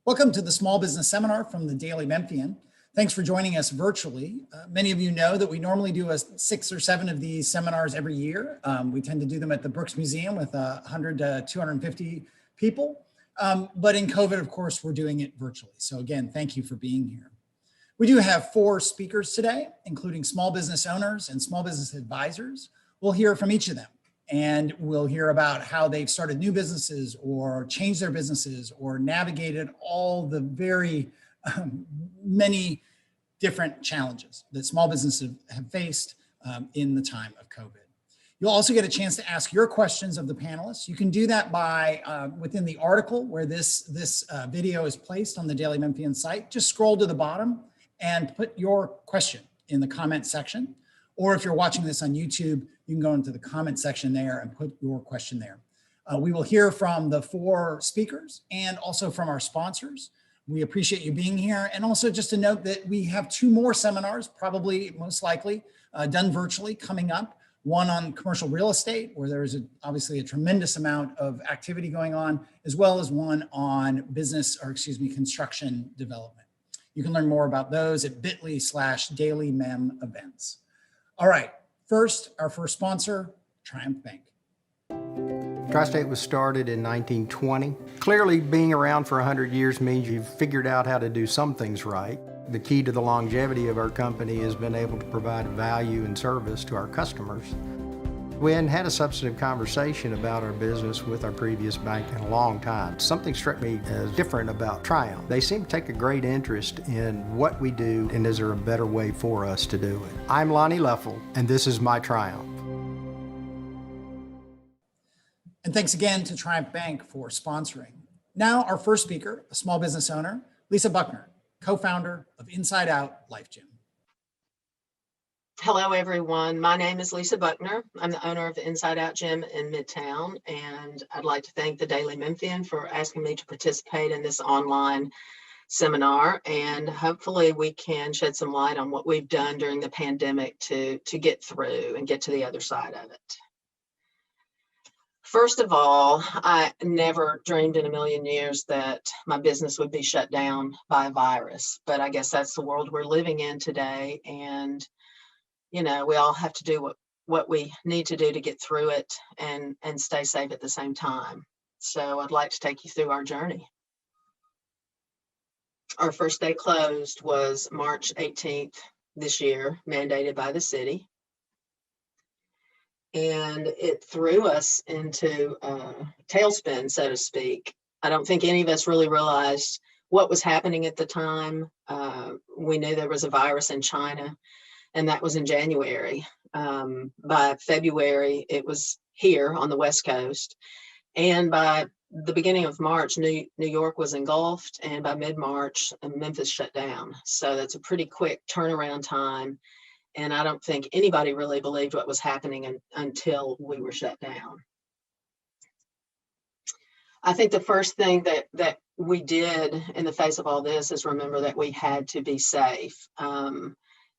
Welcome to the Small Business Seminar from the Daily Memphian. Thanks for joining us virtually. Many of you know that we normally do 6 or 7 of these seminars every year. We tend to do them at the Brooks Museum with 100 to 250 people. But in COVID, of course, we're doing it virtually. So again, thank you for being here. We do have 4 speakers today, including small business owners and small business advisors. We'll hear from each of them. And we'll hear about how they've started new businesses or changed their businesses or navigated all the very many different challenges that small businesses have faced in the time of COVID. You'll also get a chance to ask your questions of the panelists. You can do that by within the article where this video is placed on the Daily Memphian site. Just scroll to the bottom and put your question in the comment section. Or if you're watching this on YouTube, you can go into the comment section there and put your question there. We will hear from the 4 speakers and also from our sponsors. We appreciate you being here. And also just to note that we have 2 more seminars, probably most likely done virtually, coming up. One on commercial real estate, where there is obviously a tremendous amount of activity going on, as well as one on construction development. You can learn more about those at bit.ly/dailymem-events. All right, our first sponsor, Triumph Bank. Tri-State was started in 1920. Clearly, being around for 100 years means you've figured out how to do some things right. The key to the longevity of our company has been able to provide value and service to our customers. We hadn't had a substantive conversation about our business with our previous bank in a long time. Something struck me as different about Triumph. They seem to take a great interest in what we do, and is there a better way for us to do it? I'm Lonnie Leffel, and this is my Triumph. And thanks again to Triumph Bank for sponsoring. Now our first speaker, a small business owner, Lisa Buckner, co-founder of Inside Out Life Gym. Hello, everyone. My name is Lisa Buckner. I'm the owner of Inside Out Gym in Midtown, and I'd like to thank the Daily Memphian for asking me to participate in this online seminar, and hopefully we can shed some light on what we've done during the pandemic to get through and get to the other side of it. First of all, I never dreamed in a million years that my business would be shut down by a virus, but I guess that's the world we're living in today, and you know, we all have to do what we need to do to get through it and stay safe at the same time. So I'd like to take you through our journey. Our first day closed was March 18th this year, mandated by the city. And it threw us into a tailspin, so to speak. I don't think any of us really realized what was happening at the time. We knew there was a virus in China, and that was in January. By February, it was here on the West Coast. And by the beginning of March, New York was engulfed. And by mid-March, Memphis shut down. So that's a pretty quick turnaround time. And I don't think anybody really believed what was happening until we were shut down. I think the first thing that we did in the face of all this is remember that we had to be safe.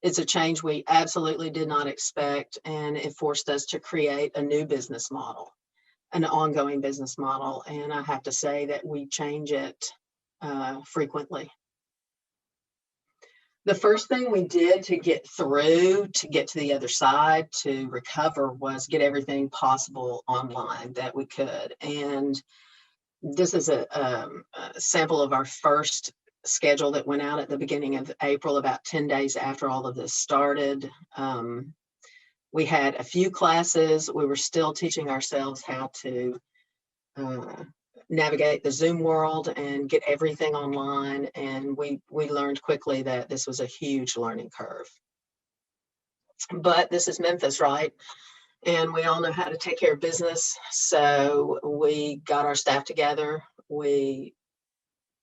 It's a change we absolutely did not expect, and it forced us to create a new business model, an ongoing business model. And I have to say that we change it frequently. The first thing we did to get through, to get to the other side, to recover, was get everything possible online that we could. And this is a sample of our first schedule that went out at the beginning of April, about 10 days after all of this started. We had a few classes. We were still teaching ourselves how to navigate the Zoom world and get everything online. And we learned quickly that this was a huge learning curve. But this is Memphis, right? And we all know how to take care of business. So we got our staff together. We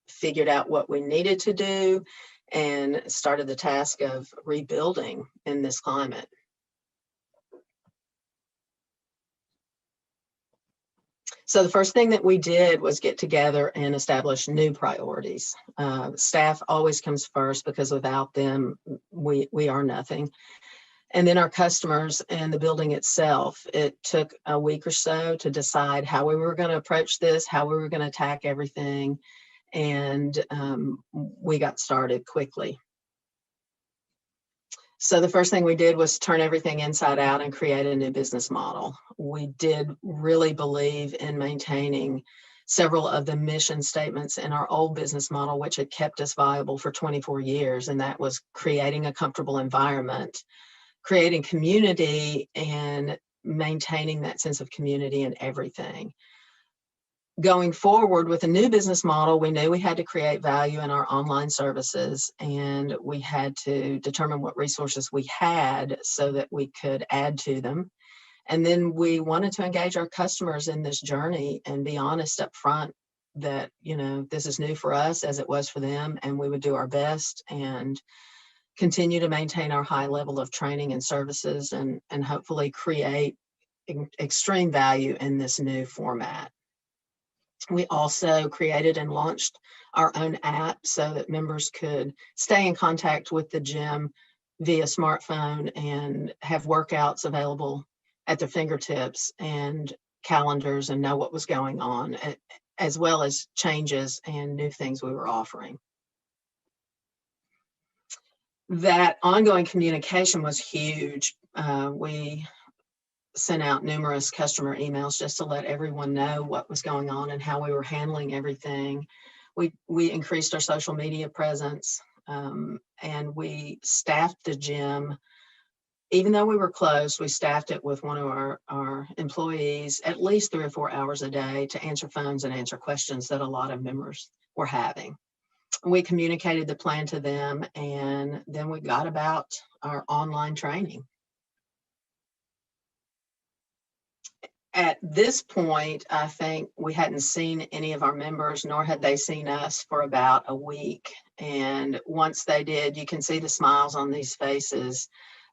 figured out what we needed to do and started the task of rebuilding in this climate. So the first thing that we did was get together and establish new priorities. Staff always comes first, because without them, we are nothing. And then our customers and the building itself. It took a week or so to decide how we were going to approach this, how we were going to attack everything. and we got started quickly. So the first thing we did was turn everything inside out and create a new business model. We did really believe in maintaining several of the mission statements in our old business model, which had kept us viable for 24 years. And that was creating a comfortable environment, creating community, and maintaining that sense of community in everything. Going forward with a new business model, we knew we had to create value in our online services, and we had to determine what resources we had so that we could add to them. And then we wanted to engage our customers in this journey and be honest up front that, you know, this is new for us as it was for them, and we would do our best and continue to maintain our high level of training and services, and hopefully create extreme value in this new format. We also created and launched our own app so that members could stay in contact with the gym via smartphone and have workouts available at their fingertips and calendars and know what was going on, as well as changes and new things we were offering. That ongoing communication was huge. We sent out numerous customer emails just to let everyone know what was going on and how we were handling everything. We increased our social media presence, and we staffed the gym. Even though we were closed, we staffed it with one of our employees at least 3 or 4 hours a day to answer phones and answer questions that a lot of members were having. We communicated the plan to them, and then we got about our online training. At this point, I think we hadn't seen any of our members, nor had they seen us for about a week. And once they did, you can see the smiles on these faces.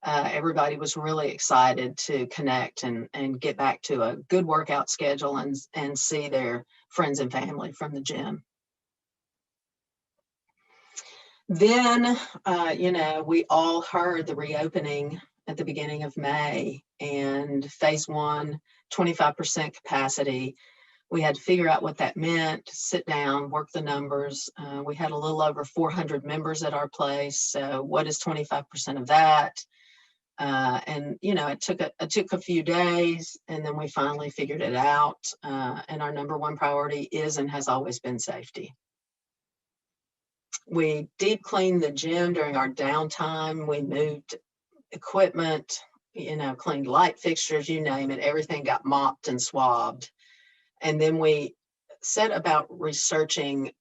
Everybody was really excited to connect and get back to a good workout schedule and see their friends and family from the gym. Then, we all heard the reopening at the beginning of May, and phase 1, 25% capacity. We had to figure out what that meant, sit down, work the numbers. We had a little over 400 members at our place. So what is 25% of that? It took a few days, and then we finally figured it out. And our number one priority is and has always been safety. We deep cleaned the gym during our downtime. We moved equipment, cleaned light fixtures, you name it. Everything got mopped and swabbed. And then we set about researching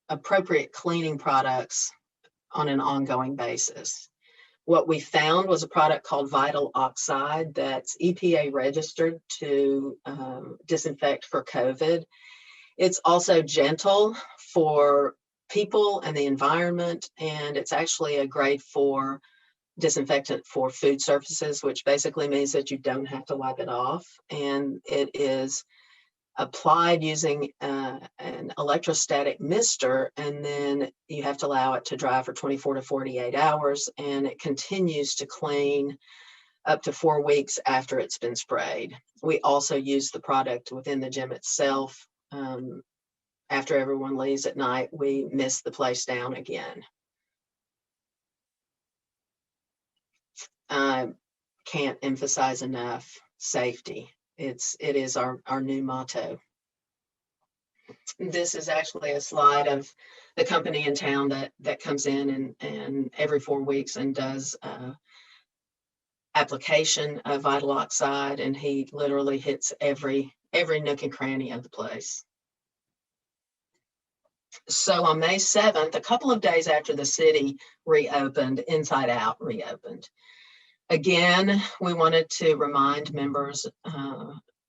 appropriate cleaning products on an ongoing basis. What we found was a product called Vital Oxide that's EPA registered to disinfect for COVID. It's also gentle for people and the environment, and it's actually a grade 4 disinfectant for food surfaces, which basically means that you don't have to wipe it off. And it is applied using an electrostatic mister, and then you have to allow it to dry for 24 to 48 hours, and it continues to clean up to 4 weeks after it's been sprayed. We also use the product within the gym itself. After everyone leaves at night, we mist the place down again. I can't emphasize enough safety. It is our new motto. This is actually a slide of the company in town that comes in and every 4 weeks and does application of Vital Oxide, and he literally hits every nook and cranny of the place. So on May 7th, a couple of days after the city reopened, Inside Out reopened. Again, we wanted to remind members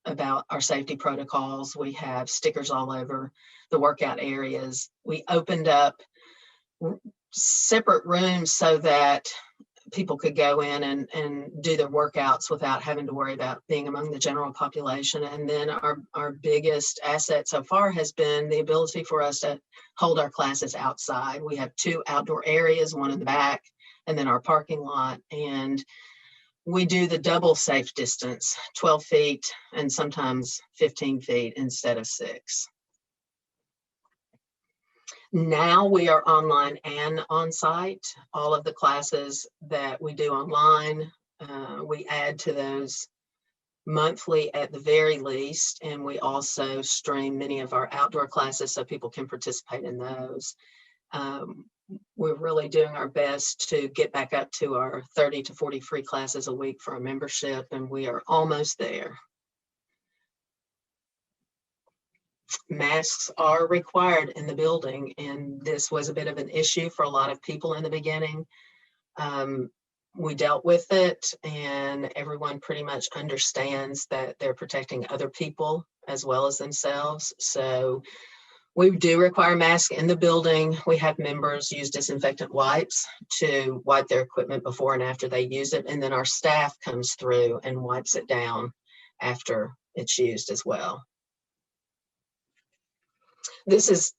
about our safety protocols. We have stickers all over the workout areas. We opened up separate rooms so that people could go in and do their workouts without having to worry about being among the general population. And then our biggest asset so far has been the ability for us to hold our classes outside. We have 2 outdoor areas, one in the back, and then our parking lot. And we do the double safe distance, 12 feet and sometimes 15 feet instead of 6. Now we are online and on-site. All of the classes that we do online, we add to those monthly at the very least, and we also stream many of our outdoor classes so people can participate in those. We're really doing our best to get back up to our 30 to 40 free classes a week for our membership, and we are almost there. Masks are required in the building, and this was a bit of an issue for a lot of people in the beginning. We dealt with it, and everyone pretty much understands that they're protecting other people as well as themselves. So we do require masks in the building. We have members use disinfectant wipes to wipe their equipment before and after they use it. And then our staff comes through and wipes it down after it's used as well. This is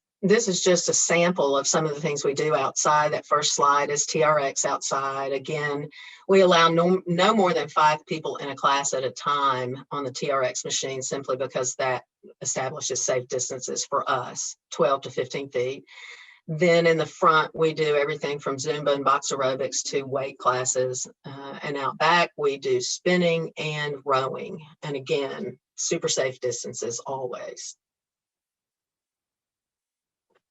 just a sample of some of the things we do outside. That first slide is TRX outside. Again, we allow no more than 5 people in a class at a time on the TRX machine, simply because that establishes safe distances for us, 12 to 15 feet. Then in the front, we do everything from Zumba and box aerobics to weight classes. And out back, we do spinning and rowing. And again, super safe distances always.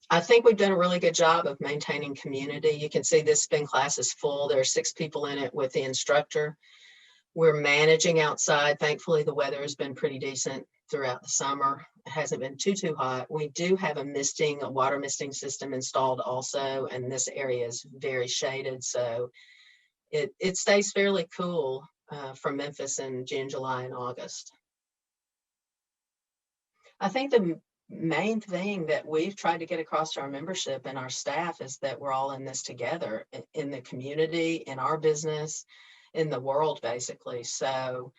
I think we've done a really good job of maintaining community. You can see this spin class is full. There are 6 people in it with the instructor. We're managing outside. Thankfully, the weather has been pretty decent throughout the summer. It hasn't been too hot. We do have a water misting system installed also, and this area is very shaded, so it stays fairly cool from Memphis in June, July, and August. I think the main thing that we've tried to get across to our membership and our staff is that we're all in this together, in the community, in our business, in the world, basically. So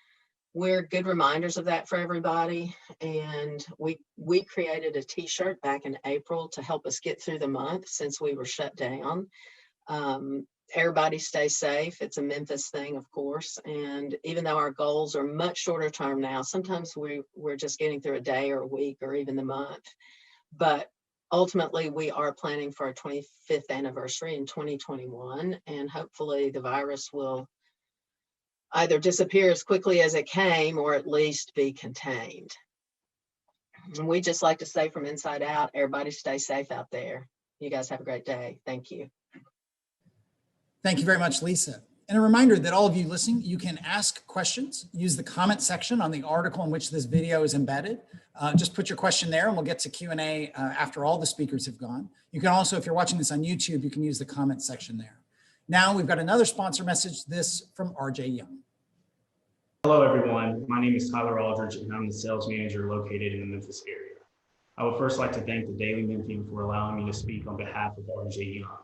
we're good reminders of that for everybody. And we created a t-shirt back in April to help us get through the month since we were shut down. Everybody stay safe. It's a Memphis thing, of course. And even though our goals are much shorter term now, sometimes we're just getting through a day or a week or even the month. But ultimately, we are planning for our 25th anniversary in 2021. And hopefully the virus will either disappear as quickly as it came or at least be contained. And we just like to say from inside out, everybody stay safe out there. You guys have a great day. Thank you. Thank you very much, Lisa. And a reminder that all of you listening, you can ask questions, use the comment section on the article in which this video is embedded. Just put your question there and we'll get to Q&A after all the speakers have gone. You can also, if you're watching this on YouTube, you can use the comment section there. Now we've got another sponsor message, this from RJ Young. Hello, everyone. My name is Tyler Aldridge, and I'm the sales manager located in the Memphis area. I would first like to thank the Daily Memphian for allowing me to speak on behalf of RJ Young.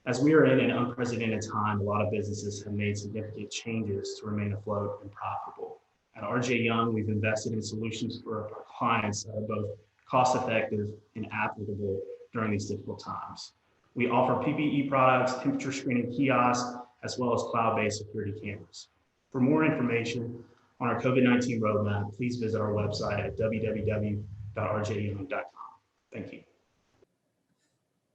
As we are in an unprecedented time, a lot of businesses have made significant changes to remain afloat and profitable. At RJ Young, we've invested in solutions for our clients that are both cost-effective and applicable during these difficult times. We offer PPE products, temperature screening kiosks, as well as cloud-based security cameras. For more information on our COVID-19 roadmap, please visit our website at www.rjyoung.com. Thank you.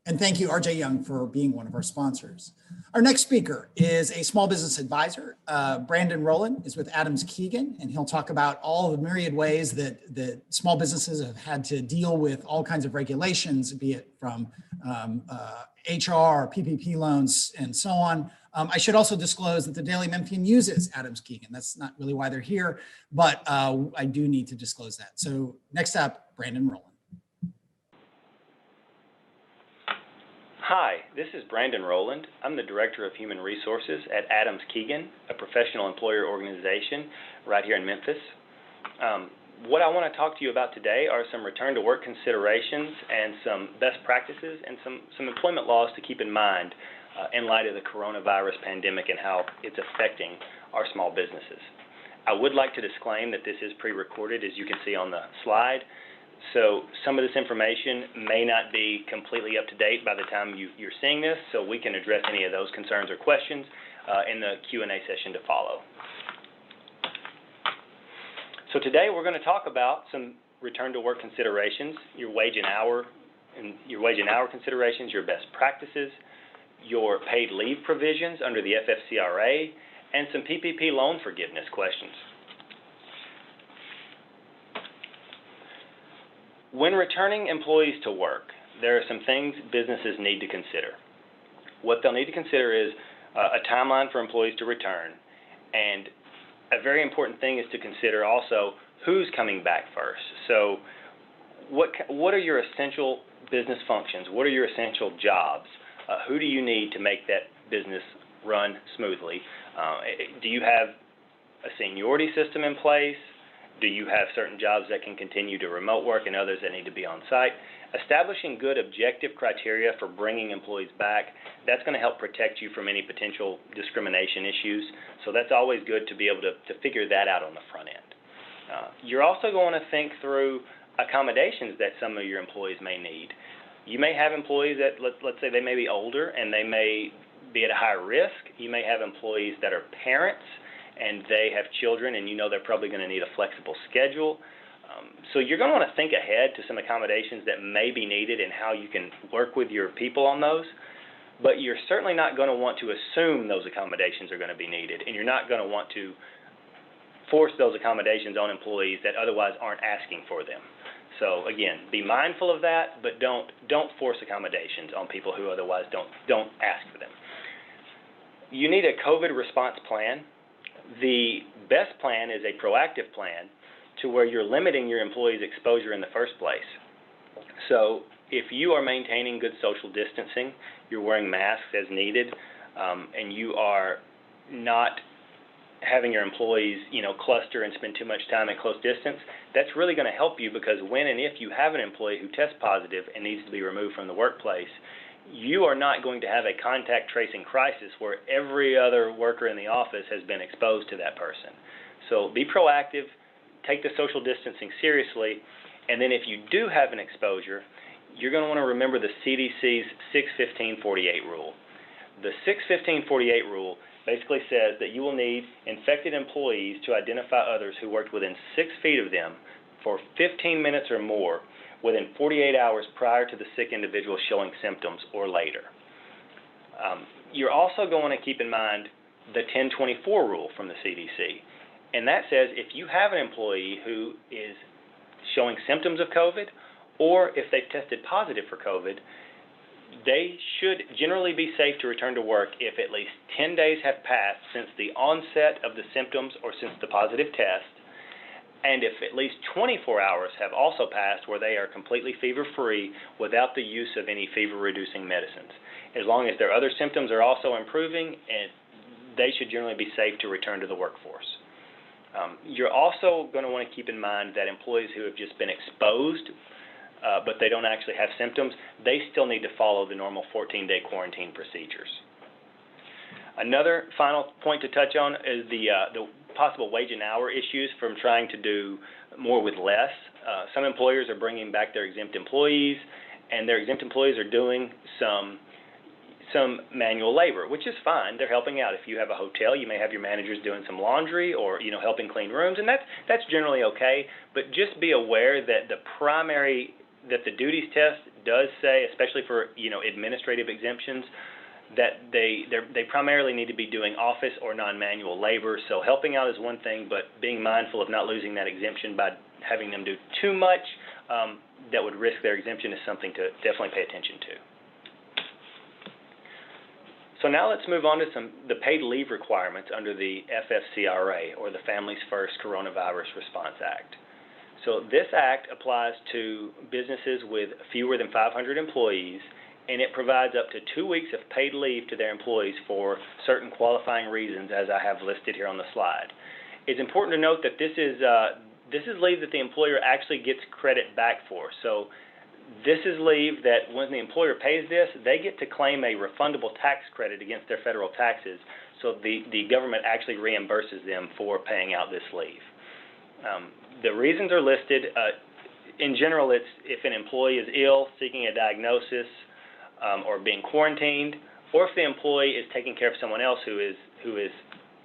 And thank you, RJ Young, for being one of our sponsors. Our next speaker is a small business advisor. Brandon Rowland is with Adams Keegan, and he'll talk about all the myriad ways that small businesses have had to deal with all kinds of regulations, be it from HR, PPP loans, and so on. I should also disclose that the Daily Memphian uses Adams Keegan. That's not really why they're here, but I do need to disclose that. So next up, Brandon Rowland. Hi, this is Brandon Rowland. I'm the Director of Human Resources at Adams Keegan, a professional employer organization right here in Memphis. What I want to talk to you about today are some return to work considerations and some best practices and some employment laws to keep in mind in light of the coronavirus pandemic and how it's affecting our small businesses. I would like to disclaim that this is pre-recorded, as you can see on the slide. So some of this information may not be completely up to date by the time you're seeing this, so we can address any of those concerns or questions in the Q&A session to follow. So today we're going to talk about some return to work considerations, your wage and hour and your wage and hour considerations, your best practices, your paid leave provisions under the FFCRA, and some PPP loan forgiveness questions. When returning employees to work, there are some things businesses need to consider. What they'll need to consider is a timeline for employees to return, and a very important thing is to consider also who's coming back first. So what are your essential business functions? What are your essential jobs? Who do you need to make that business run smoothly? Do you have a seniority system in place? Do you have certain jobs that can continue to remote work and others that need to be on site? Establishing good objective criteria for bringing employees back, that's going to help protect you from any potential discrimination issues. So that's always good to be able to figure that out on the front end. You're also going to think through accommodations that some of your employees may need. You may have employees that, let's say they may be older and they may be at a higher risk. You may have employees that are parents and they have children and you know they're probably going to need a flexible schedule. So you're going to want to think ahead to some accommodations that may be needed and how you can work with your people on those. But you're certainly not going to want to assume those accommodations are going to be needed, and you're not going to want to force those accommodations on employees that otherwise aren't asking for them. So again, be mindful of that, but don't force accommodations on people who otherwise don't ask for them. You need a COVID response plan. The best plan is a proactive plan to where you're limiting your employees' exposure in the first place. So if you are maintaining good social distancing, you're wearing masks as needed, and you are not having your employees, cluster and spend too much time at close distance, that's really going to help you, because when and if you have an employee who tests positive and needs to be removed from the workplace, you are not going to have a contact tracing crisis where every other worker in the office has been exposed to that person. So be proactive, take the social distancing seriously, and then if you do have an exposure, you're going to want to remember the CDC's 6-15-48 rule. The 6-15-48 rule basically says that you will need infected employees to identify others who worked within 6 feet of them for 15 minutes or more within 48 hours prior to the sick individual showing symptoms or later. You're also going to keep in mind the 10-24 rule from the CDC. And that says if you have an employee who is showing symptoms of COVID, or if they've tested positive for COVID, they should generally be safe to return to work if at least 10 days have passed since the onset of the symptoms or since the positive test, and if at least 24 hours have also passed where they are completely fever-free without the use of any fever-reducing medicines. As long as their other symptoms are also improving, and they should generally be safe to return to the workforce. You're also going to want to keep in mind that employees who have just been exposed but they don't actually have symptoms, they still need to follow the normal 14-day quarantine procedures. Another final point to touch on is the possible wage and hour issues from trying to do more with less. Some employers are bringing back their exempt employees, and their exempt employees are doing some manual labor, which is fine. They're helping out. If you have a hotel, you may have your managers doing some laundry or helping clean rooms, and that's generally okay. But just be aware that the duties test does say, especially for administrative exemptions, that they primarily need to be doing office or non-manual labor. So helping out is one thing, but being mindful of not losing that exemption by having them do too much that would risk their exemption is something to definitely pay attention to. So now let's move on to the paid leave requirements under the FFCRA, or the Families First Coronavirus Response Act. So this act applies to businesses with fewer than 500 employees, and it provides up to 2 weeks of paid leave to their employees for certain qualifying reasons, as I have listed here on the slide. It's important to note that this is leave that the employer actually gets credit back for. So this is leave that when the employer pays this, they get to claim a refundable tax credit against their federal taxes. So the government actually reimburses them for paying out this leave. The reasons are listed. In general, it's if an employee is ill, seeking a diagnosis, or being quarantined, or if the employee is taking care of someone else who is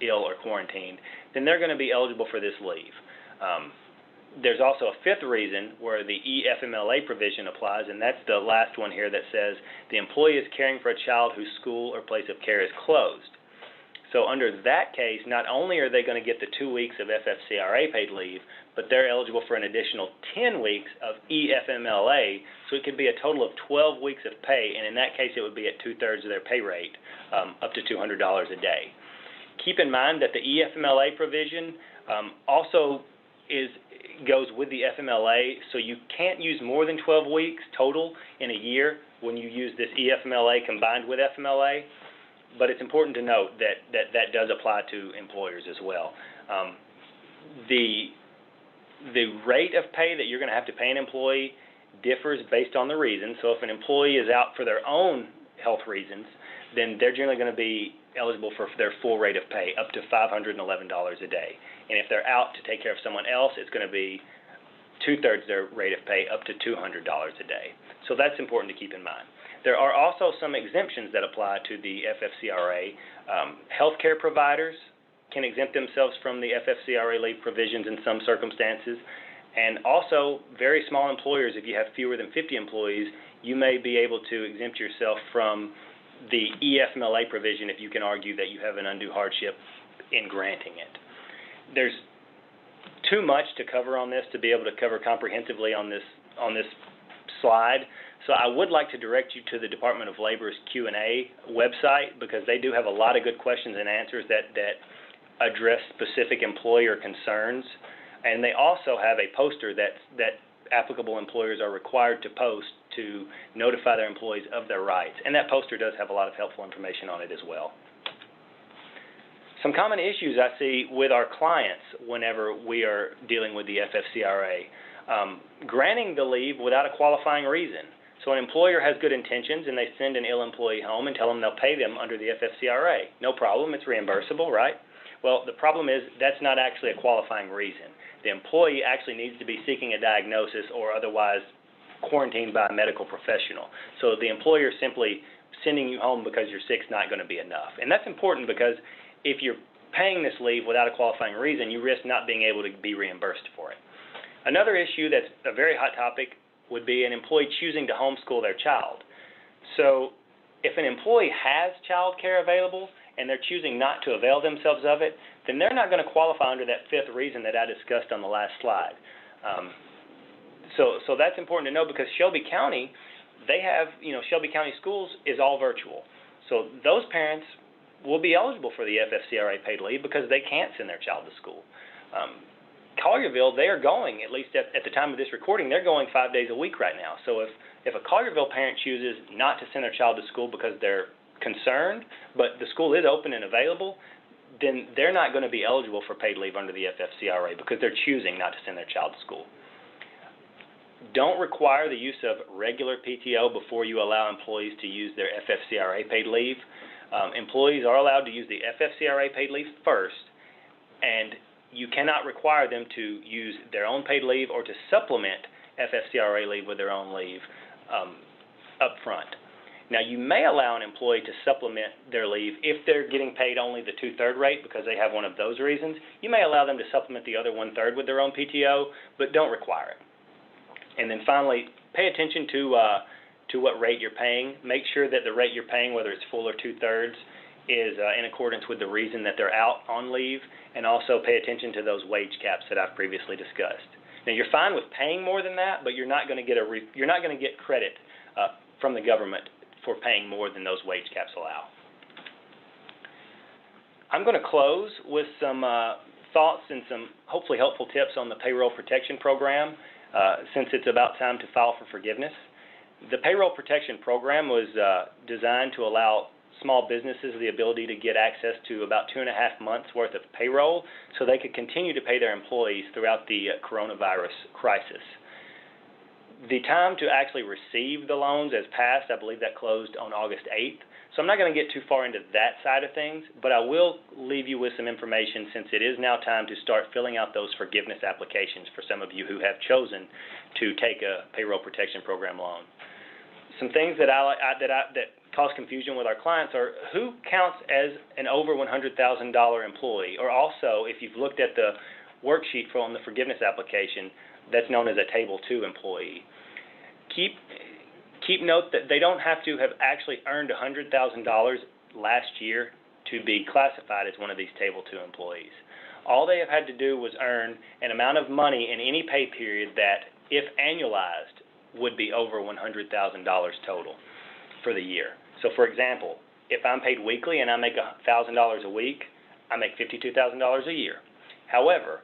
ill or quarantined, then they're going to be eligible for this leave. There's also a fifth reason where the EFMLA provision applies, and that's the last one here that says the employee is caring for a child whose school or place of care is closed. So under that case, not only are they going to get the 2 weeks of FFCRA paid leave, but they're eligible for an additional 10 weeks of EFMLA, so it could be a total of 12 weeks of pay, and in that case it would be at 2/3 of their pay rate, up to $200 a day. Keep in mind that the EFMLA provision also goes with the FMLA, so you can't use more than 12 weeks total in a year when you use this EFMLA combined with FMLA. But it's important to note that does apply to employers as well. The rate of pay that you're going to have to pay an employee differs based on the reason. So if an employee is out for their own health reasons, then they're generally going to be eligible for their full rate of pay, up to $511 a day. And if they're out to take care of someone else, it's going to be 2/3 their rate of pay, up to $200 a day. So that's important to keep in mind. There are also some exemptions that apply to the FFCRA. Healthcare providers can exempt themselves from the FFCRA leave provisions in some circumstances. And also, very small employers, if you have fewer than 50 employees, you may be able to exempt yourself from the EFMLA provision if you can argue that you have an undue hardship in granting it. There's too much to cover on this to be able to cover comprehensively on this slide. So I would like to direct you to the Department of Labor's Q&A website, because they do have a lot of good questions and answers that address specific employer concerns. And they also have a poster that applicable employers are required to post to notify their employees of their rights. And that poster does have a lot of helpful information on it as well. Some common issues I see with our clients whenever we are dealing with the FFCRA. Granting the leave without a qualifying reason. So an employer has good intentions and they send an ill employee home and tell them they'll pay them under the FFCRA. No problem, it's reimbursable, right? Well, the problem is that's not actually a qualifying reason. The employee actually needs to be seeking a diagnosis or otherwise quarantined by a medical professional. So the employer simply sending you home because you're sick is not going to be enough. And that's important because if you're paying this leave without a qualifying reason, you risk not being able to be reimbursed for it. Another issue that's a very hot topic would be an employee choosing to homeschool their child. So if an employee has child care available and they're choosing not to avail themselves of it, then they're not going to qualify under that fifth reason that I discussed on the last slide. So that's important to know, because Shelby County, they have, Shelby County Schools is all virtual. So those parents will be eligible for the FFCRA paid leave because they can't send their child to school. Collierville, they are going, at least at the time of this recording, they're going 5 days a week right now. So if a Collierville parent chooses not to send their child to school because they're concerned, but the school is open and available, then they're not going to be eligible for paid leave under the FFCRA because they're choosing not to send their child to school. Don't require the use of regular PTO before you allow employees to use their FFCRA paid leave. Employees are allowed to use the FFCRA paid leave first, and you cannot require them to use their own paid leave or to supplement FFCRA leave with their own leave up front. Now, you may allow an employee to supplement their leave if they're getting paid only the 2/3 rate because they have one of those reasons. You may allow them to supplement the other 1/3 with their own PTO, but don't require it. And then finally, pay attention to what rate you're paying. Make sure that the rate you're paying, whether it's full or 2/3, is in accordance with the reason that they're out on leave, and also pay attention to those wage caps that I've previously discussed. Now, you're fine with paying more than that, but you're not going to get credit from the government for paying more than those wage caps allow. I'm going to close with some thoughts and some hopefully helpful tips on the Payroll Protection Program, since it's about time to file for forgiveness. The Payroll Protection Program was designed to allow small businesses the ability to get access to about 2.5 months worth of payroll so they could continue to pay their employees throughout the coronavirus crisis. The time to actually receive the loans has passed. I believe that closed on August 8th. So I'm not going to get too far into that side of things, but I will leave you with some information since it is now time to start filling out those forgiveness applications for some of you who have chosen to take a Payroll Protection Program loan. Some things that cause confusion with our clients are who counts as an over $100,000 employee, or also if you've looked at the worksheet on the forgiveness application that's known as a Table 2 employee. Keep note that they don't have to have actually earned $100,000 last year to be classified as one of these Table 2 employees. All they have had to do was earn an amount of money in any pay period that, if annualized, would be over $100,000 total for the year. So for example, if I'm paid weekly and I make $1,000 a week, I make $52,000 a year. However,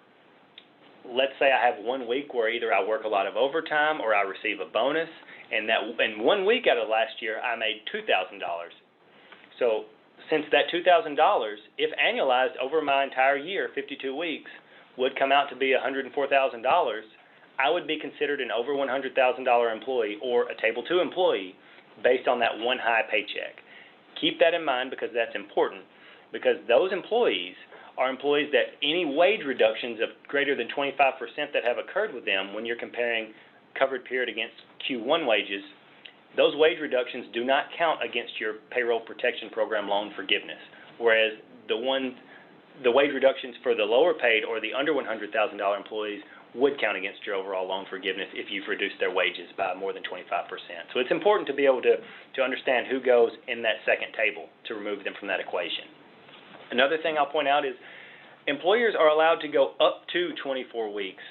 let's say I have 1 week where either I work a lot of overtime or I receive a bonus, and that in 1 week out of last year I made $2,000. So since that $2,000, if annualized over my entire year, 52 weeks, would come out to be $104,000, I would be considered an over $100,000 employee or a Table 2 employee based on that one high paycheck. Keep that in mind because that's important, because those employees are employees that any wage reductions of greater than 25% that have occurred with them when you're comparing covered period against Q1 wages, those wage reductions do not count against your payroll protection program loan forgiveness, whereas the wage reductions for the lower paid or the under $100,000 employees would count against your overall loan forgiveness if you've reduced their wages by more than 25%. So it's important to be able to understand who goes in that second table to remove them from that equation. Another thing I'll point out is employers are allowed to go up to 24 weeks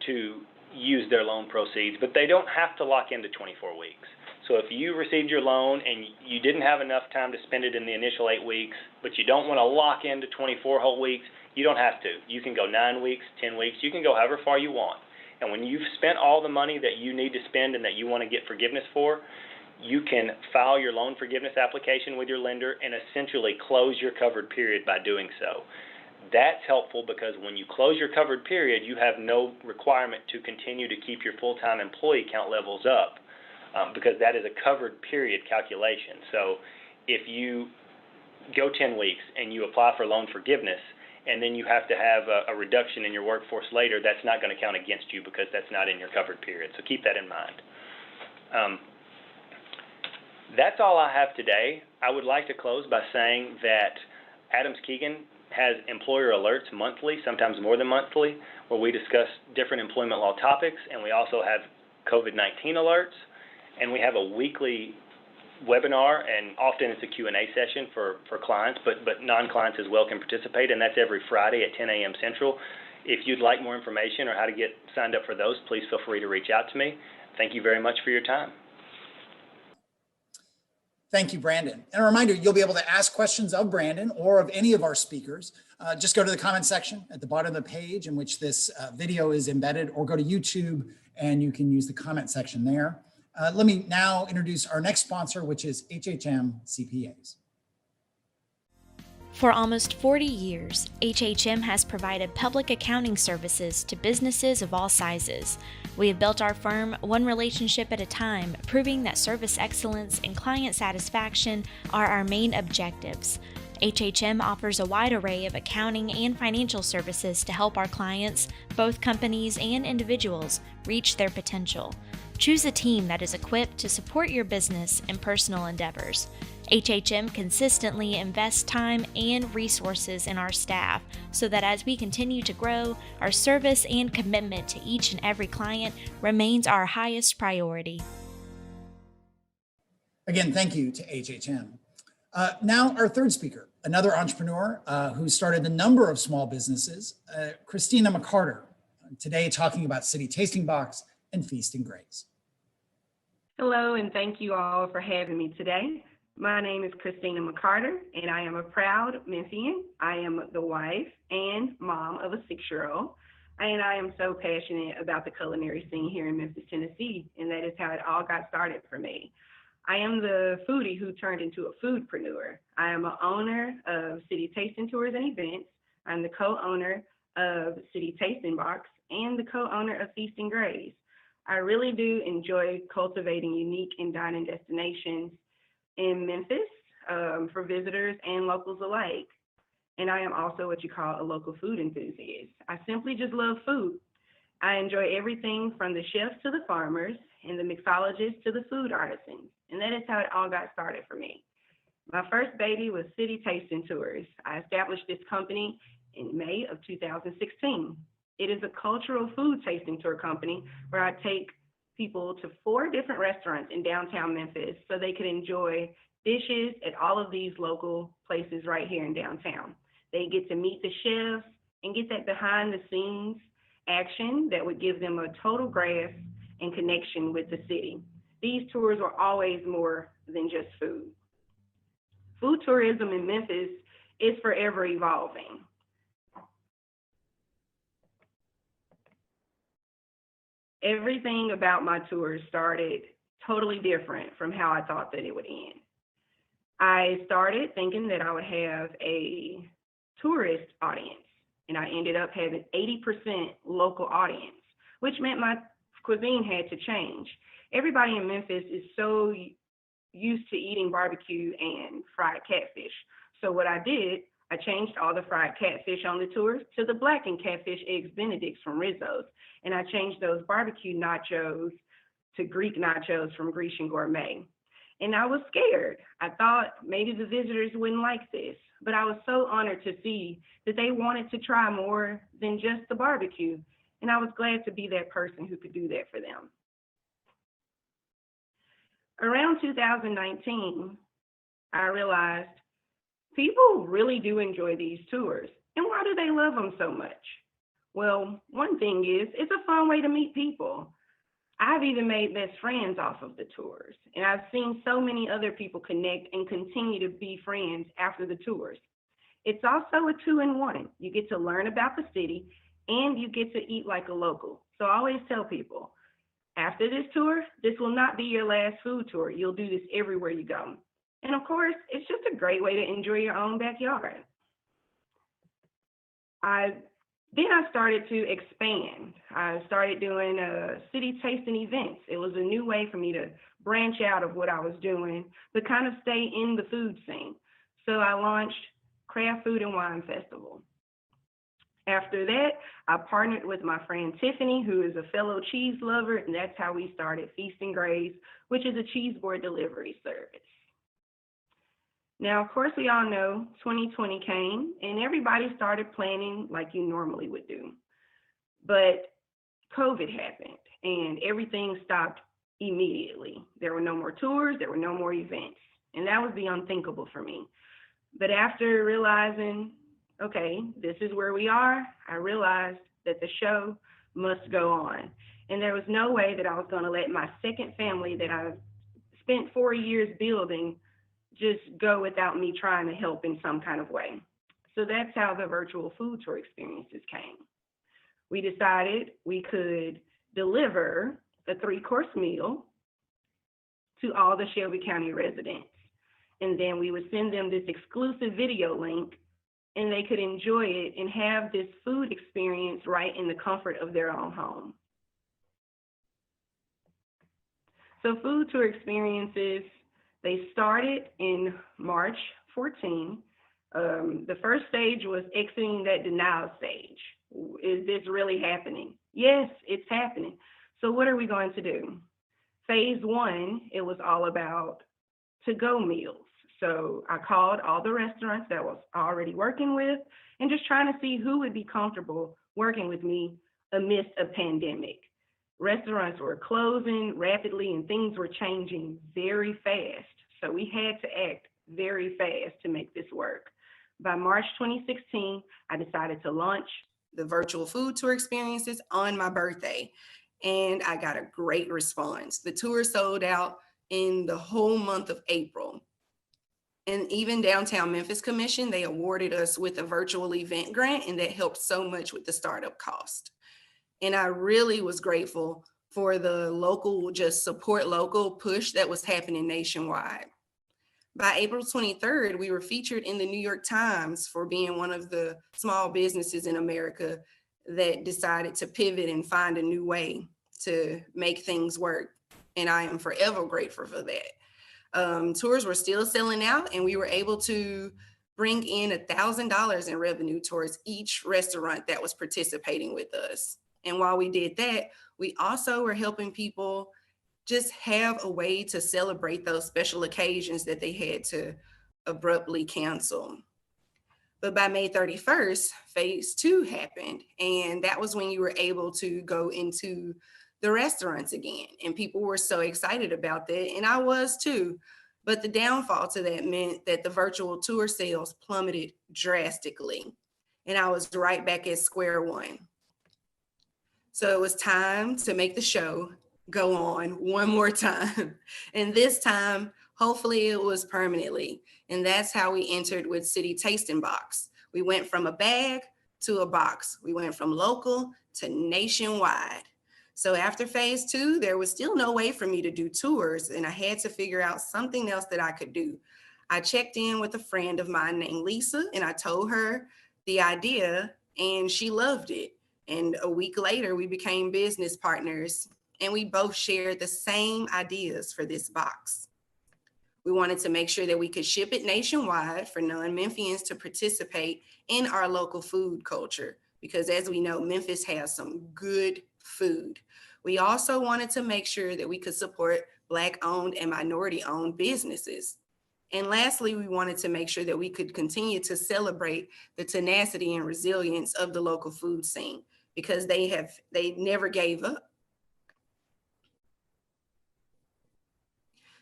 to use their loan proceeds, but they don't have to lock into 24 weeks. So if you received your loan and you didn't have enough time to spend it in the initial 8 weeks, but you don't want to lock into 24 whole weeks, you don't have to. You can go 9 weeks, 10 weeks, you can go however far you want. And when you've spent all the money that you need to spend and that you want to get forgiveness for, you can file your loan forgiveness application with your lender and essentially close your covered period by doing so. That's helpful because when you close your covered period, you have no requirement to continue to keep your full-time employee count levels up because that is a covered period calculation. So if you go 10 weeks and you apply for loan forgiveness and then you have to have a reduction in your workforce later, that's not going to count against you because that's not in your covered period. So keep that in mind. That's all I have today. I would like to close by saying that Adams Keegan has employer alerts monthly, sometimes more than monthly, where we discuss different employment law topics, and we also have COVID-19 alerts, and we have a weekly webinar, and often it's a Q&A session for clients, but non-clients as well can participate, and that's every Friday at 10 a.m. Central. If you'd like more information or how to get signed up for those, please feel free to reach out to me. Thank you very much for your time. Thank you, Brandon. And a reminder, you'll be able to ask questions of Brandon or of any of our speakers. Just go to the comment section at the bottom of the page in which this video is embedded, or go to YouTube and you can use the comment section there. Let me now introduce our next sponsor, which is HHM CPAs. For almost 40 years, HHM has provided public accounting services to businesses of all sizes. We have built our firm one relationship at a time, proving that service excellence and client satisfaction are our main objectives. HHM offers a wide array of accounting and financial services to help our clients, both companies and individuals, reach their potential. Choose a team that is equipped to support your business and personal endeavors. HHM consistently invests time and resources in our staff so that as we continue to grow, our service and commitment to each and every client remains our highest priority. Again, thank you to HHM. Now our third speaker, another entrepreneur who started a number of small businesses, Christina McCarter, today talking about City Tasting Box and Feast and Graze. Hello, and thank you all for having me today. My name is Christina McCarter, and I am a proud Memphian. I am the wife and mom of a 6-year-old, and I am so passionate about the culinary scene here in Memphis, Tennessee, and that is how it all got started for me. I am the foodie who turned into a foodpreneur. I am an owner of City Tasting Tours and Events. I'm the co-owner of City Tasting Box and the co-owner of Feast and Graze. I really do enjoy cultivating unique and dining destinations in Memphis for visitors and locals alike. And I am also what you call a local food enthusiast. I simply just love food. I enjoy everything from the chefs to the farmers and the mixologists to the food artisans. And that is how it all got started for me. My first baby was City Tasting Tours. I established this company in May of 2016. It is a cultural food tasting tour company where I take people to 4 different restaurants in downtown Memphis so they could enjoy dishes at all of these local places right here in downtown. They get to meet the chefs and get that behind the scenes action that would give them a total grasp and connection with the city. These tours are always more than just food. Food tourism in Memphis is forever evolving. Everything about my tours started totally different from how I thought that it would end. I started thinking that I would have a tourist audience, and I ended up having 80% local audience, which meant my cuisine had to change. Everybody in Memphis is so used to eating barbecue and fried catfish. So what I did, I changed all the fried catfish on the tours to the blackened catfish eggs Benedicts from Rizzo's. And I changed those barbecue nachos to Greek nachos from Grecian Gourmet. And I was scared. I thought maybe the visitors wouldn't like this, but I was so honored to see that they wanted to try more than just the barbecue. And I was glad to be that person who could do that for them. Around 2019, I realized people really do enjoy these tours. And why do they love them so much? Well, one thing is, it's a fun way to meet people. I've even made best friends off of the tours, and I've seen so many other people connect and continue to be friends after the tours. It's also a 2-in-1. You get to learn about the city and you get to eat like a local. So I always tell people, after this tour, this will not be your last food tour. You'll do this everywhere you go. And of course, it's just a great way to enjoy your own backyard. Then I started to expand. I started doing city tasting events. It was a new way for me to branch out of what I was doing, but kind of stay in the food scene. So I launched Craft Food and Wine Festival. After that, I partnered with my friend Tiffany, who is a fellow cheese lover, and that's how we started Feast and Graze, which is a cheese board delivery service. Now, of course, we all know 2020 came and everybody started planning like you normally would do. But COVID happened and everything stopped immediately. There were no more tours, there were no more events. And that was the unthinkable for me. But after realizing, okay, this is where we are, I realized that the show must go on. And there was no way that I was going to let my second family that I've spent 4 years building just go without me trying to help in some kind of way. So that's how the virtual food tour experiences came. We decided we could deliver a 3-course meal to all the Shelby County residents. And then we would send them this exclusive video link and they could enjoy it and have this food experience right in the comfort of their own home. So food tour experiences, they started in March 14. The first stage was exiting that denial stage. Is this really happening? Yes, it's happening. So what are we going to do? Phase 1, it was all about to-go meals. So I called all the restaurants that I was already working with and just trying to see who would be comfortable working with me amidst a pandemic. Restaurants were closing rapidly and things were changing very fast. So we had to act very fast to make this work. By March 2016, I decided to launch the virtual food tour experiences on my birthday. And I got a great response. The tour sold out in the whole month of April. And even Downtown Memphis Commission, they awarded us with a virtual event grant, and that helped so much with the startup cost. And I really was grateful for the local, just support local push that was happening nationwide. By April 23rd, we were featured in the New York Times for being one of the small businesses in America that decided to pivot and find a new way to make things work. And I am forever grateful for that. Tours were still selling out, and we were able to bring in $1,000 in revenue towards each restaurant that was participating with us. And while we did that, we also were helping people just have a way to celebrate those special occasions that they had to abruptly cancel. But by May 31st, phase 2 happened. And that was when you were able to go into the restaurants again. And people were so excited about that. And I was too. But the downfall to that meant that the virtual tour sales plummeted drastically. And I was right back at square one. So it was time to make the show go on one more time. And this time, hopefully it was permanently. And that's how we entered with City Tasting Box. We went from a bag to a box. We went from local to nationwide. So after phase 2, there was still no way for me to do tours, and I had to figure out something else that I could do. I checked in with a friend of mine named Lisa, and I told her the idea, and she loved it. And a week later, we became business partners, and we both shared the same ideas for this box. We wanted to make sure that we could ship it nationwide for non-Memphians to participate in our local food culture, because as we know, Memphis has some good food. We also wanted to make sure that we could support Black-owned and minority-owned businesses. And lastly, we wanted to make sure that we could continue to celebrate the tenacity and resilience of the local food scene, because they never gave up.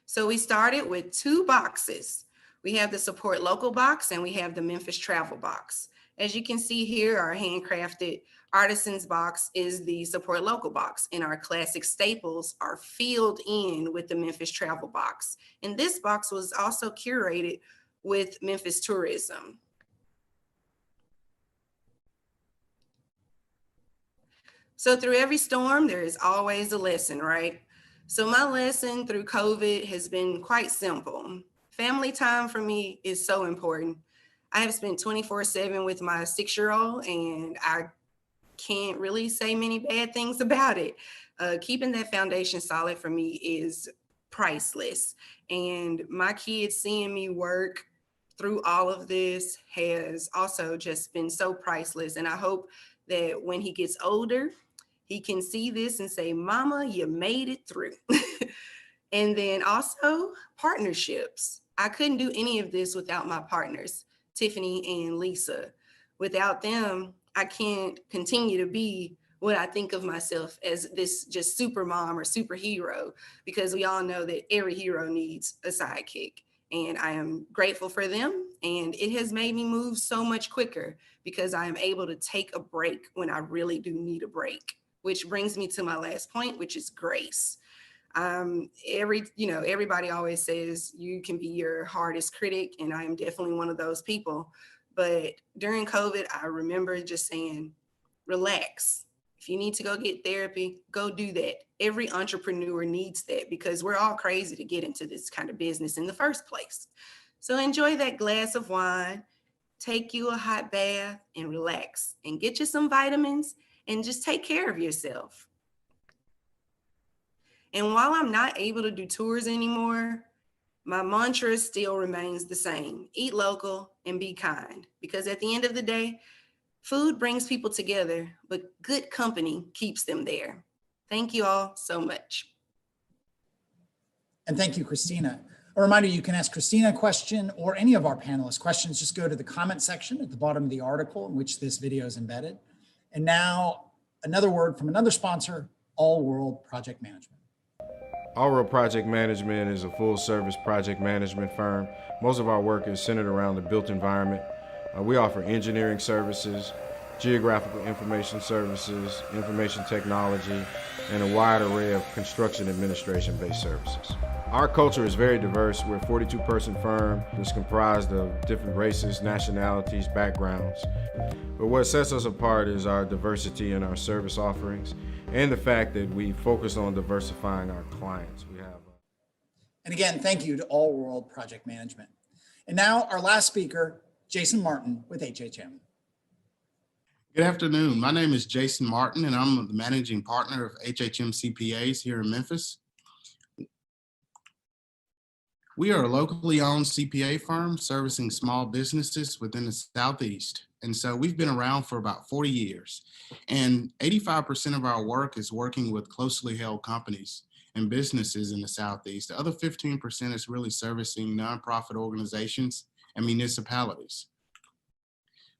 So we started with 2 boxes. We have the Support Local box and we have the Memphis Travel box. As you can see here, our handcrafted artisans box is the Support Local box, and our classic staples are filled in with the Memphis Travel box. And this box was also curated with Memphis tourism. So through every storm, there is always a lesson, right? So my lesson through COVID has been quite simple. Family time for me is so important. I have spent 24/7 with my 6-year-old, and I can't really say many bad things about it. Keeping that foundation solid for me is priceless. And my kids seeing me work through all of this has also just been so priceless. And I hope that when he gets older, he can see this and say, Mama, you made it through. And then also partnerships. I couldn't do any of this without my partners, Tiffany and Lisa. Without them, I can't continue to be what I think of myself as, this just super mom or superhero, because we all know that every hero needs a sidekick. And I am grateful for them. And it has made me move so much quicker because I am able to take a break when I really do need a break, which brings me to my last point, which is grace. Everybody always says you can be your hardest critic, and I am definitely one of those people. But during COVID, I remember just saying, relax. If you need to go get therapy, go do that. Every entrepreneur needs that, because we're all crazy to get into this kind of business in the first place. So enjoy that glass of wine, take you a hot bath, and relax, and get you some vitamins, and just take care of yourself. And while I'm not able to do tours anymore, my mantra still remains the same: eat local and be kind. Because at the end of the day, food brings people together, but good company keeps them there. Thank you all so much. And thank you, Christina. A reminder, you can ask Christina a question or any of our panelists questions. Just go to the comment section at the bottom of the article in which this video is embedded. And now another word from another sponsor, All World Project Management. All World Project Management is a full-service project management firm. Most of our work is centered around the built environment. We offer engineering services, geographical information services, information technology, and a wide array of construction administration-based services. Our culture is very diverse. We're a 42-person firm that's comprised of different races, nationalities, backgrounds. But what sets us apart is our diversity in our service offerings and the fact that we focus on diversifying our clients. And again, thank you to All World Project Management. And now our last speaker, Jason Martin with HHM. Good afternoon. My name is Jason Martin, and I'm the managing partner of HHM CPAs here in Memphis. We are a locally owned CPA firm servicing small businesses within the Southeast. And so we've been around for about 40 years. And 85% of our work is working with closely held companies and businesses in the Southeast. The other 15% is really servicing nonprofit organizations and municipalities.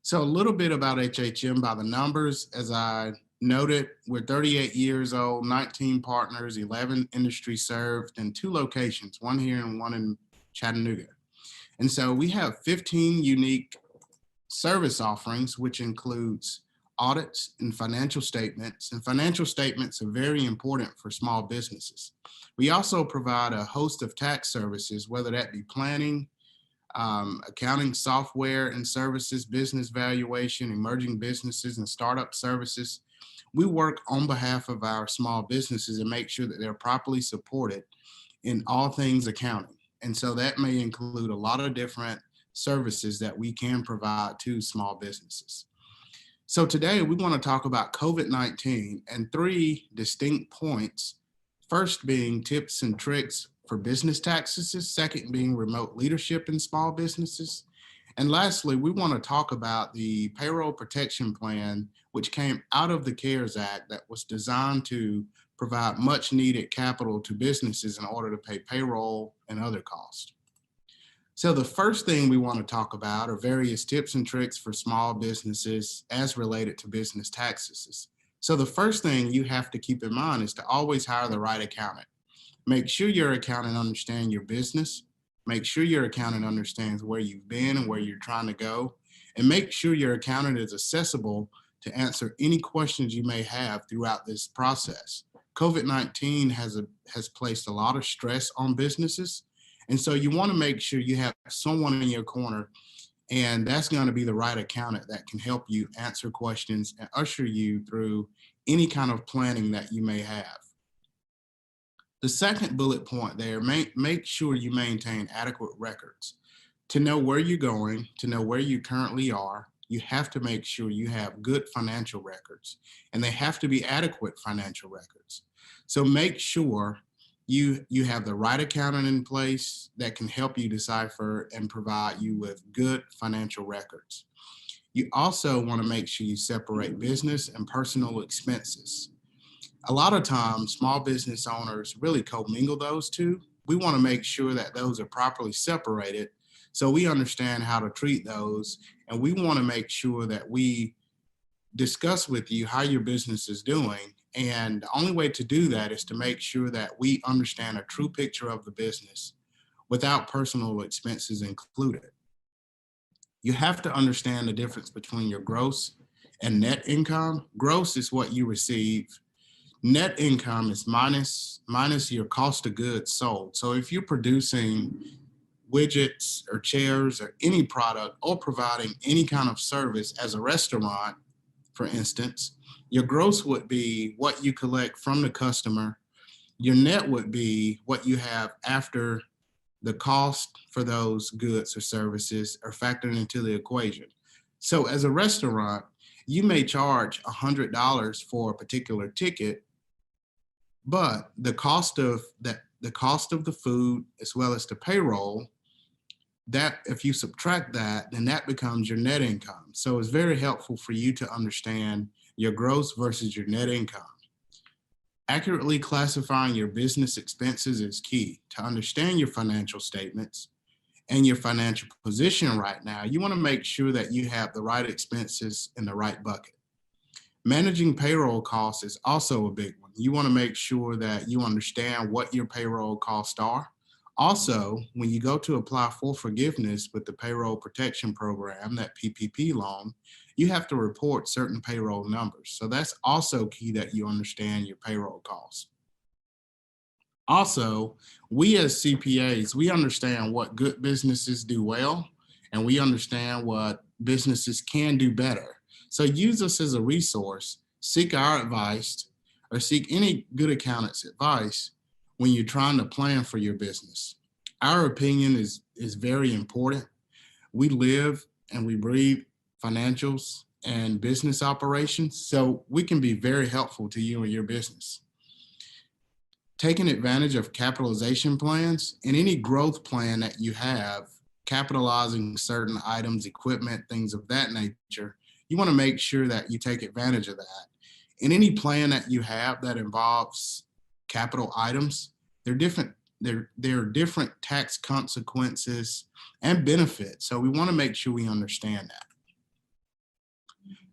So a little bit about HHM by the numbers. As I noted, we're 38 years old, 19 partners, 11 industries served, and 2 locations, one here and one in Chattanooga. And so we have 15 unique service offerings, which includes audits and financial statements. And financial statements are very important for small businesses. We also provide a host of tax services, whether that be planning, accounting software and services, business valuation, emerging businesses, and startup services. We work on behalf of our small businesses and make sure that they're properly supported in all things accounting. And so that may include a lot of different services that we can provide to small businesses. So today we want to talk about COVID-19 and 3 distinct points. First being tips and tricks for business taxes, second being remote leadership in small businesses. And lastly, we want to talk about the payroll protection plan, which came out of the CARES Act that was designed to provide much needed capital to businesses in order to pay payroll and other costs. So the first thing we want to talk about are various tips and tricks for small businesses as related to business taxes. So the first thing you have to keep in mind is to always hire the right accountant. Make sure your accountant understands your business. Make sure your accountant understands where you've been and where you're trying to go. And make sure your accountant is accessible to answer any questions you may have throughout this process. COVID-19 has placed a lot of stress on businesses. And so you want to make sure you have someone in your corner, and that's going to be the right accountant that can help you answer questions and usher you through any kind of planning that you may have. The second bullet point there, make sure you maintain adequate records. To know where you're going, to know where you currently are, you have to make sure you have good financial records, and they have to be adequate financial records. So make sure you have the right accountant in place that can help you decipher and provide you with good financial records. You also want to make sure you separate business and personal expenses. A lot of times, small business owners really commingle those two. We want to make sure that those are properly separated so we understand how to treat those, and we want to make sure that we discuss with you how your business is doing. And the only way to do that is to make sure that we understand a true picture of the business without personal expenses included. You have to understand the difference between your gross and net income. Gross is what you receive. Net income is minus your cost of goods sold. So if you're producing widgets or chairs or any product or providing any kind of service as a restaurant, for instance, your gross would be what you collect from the customer. Your net would be what you have after the cost for those goods or services are factored into the equation. So as a restaurant, you may charge $100 for a particular ticket, but the cost of the food as well as the payroll, that if you subtract that, then that becomes your net income. So it's very helpful for you to understand your gross versus your net income. Accurately classifying your business expenses is key. To understand your financial statements and your financial position right now, you want to make sure that you have the right expenses in the right bucket. Managing payroll costs is also a big one. You want to make sure that you understand what your payroll costs are. Also, when you go to apply for forgiveness with the Payroll Protection Program, that PPP loan, you have to report certain payroll numbers. So that's also key that you understand your payroll costs. Also, we as CPAs, we understand what good businesses do well, and we understand what businesses can do better. So use us as a resource, seek our advice, or seek any good accountant's advice when you're trying to plan for your business. Our opinion is very important. We live and we breathe financials and business operations, so we can be very helpful to you and your business. Taking advantage of capitalization plans and any growth plan that you have, capitalizing certain items, equipment, things of that nature, you want to make sure that you take advantage of that. In any plan that you have that involves capital items, there are different tax consequences and benefits. So we want to make sure we understand that.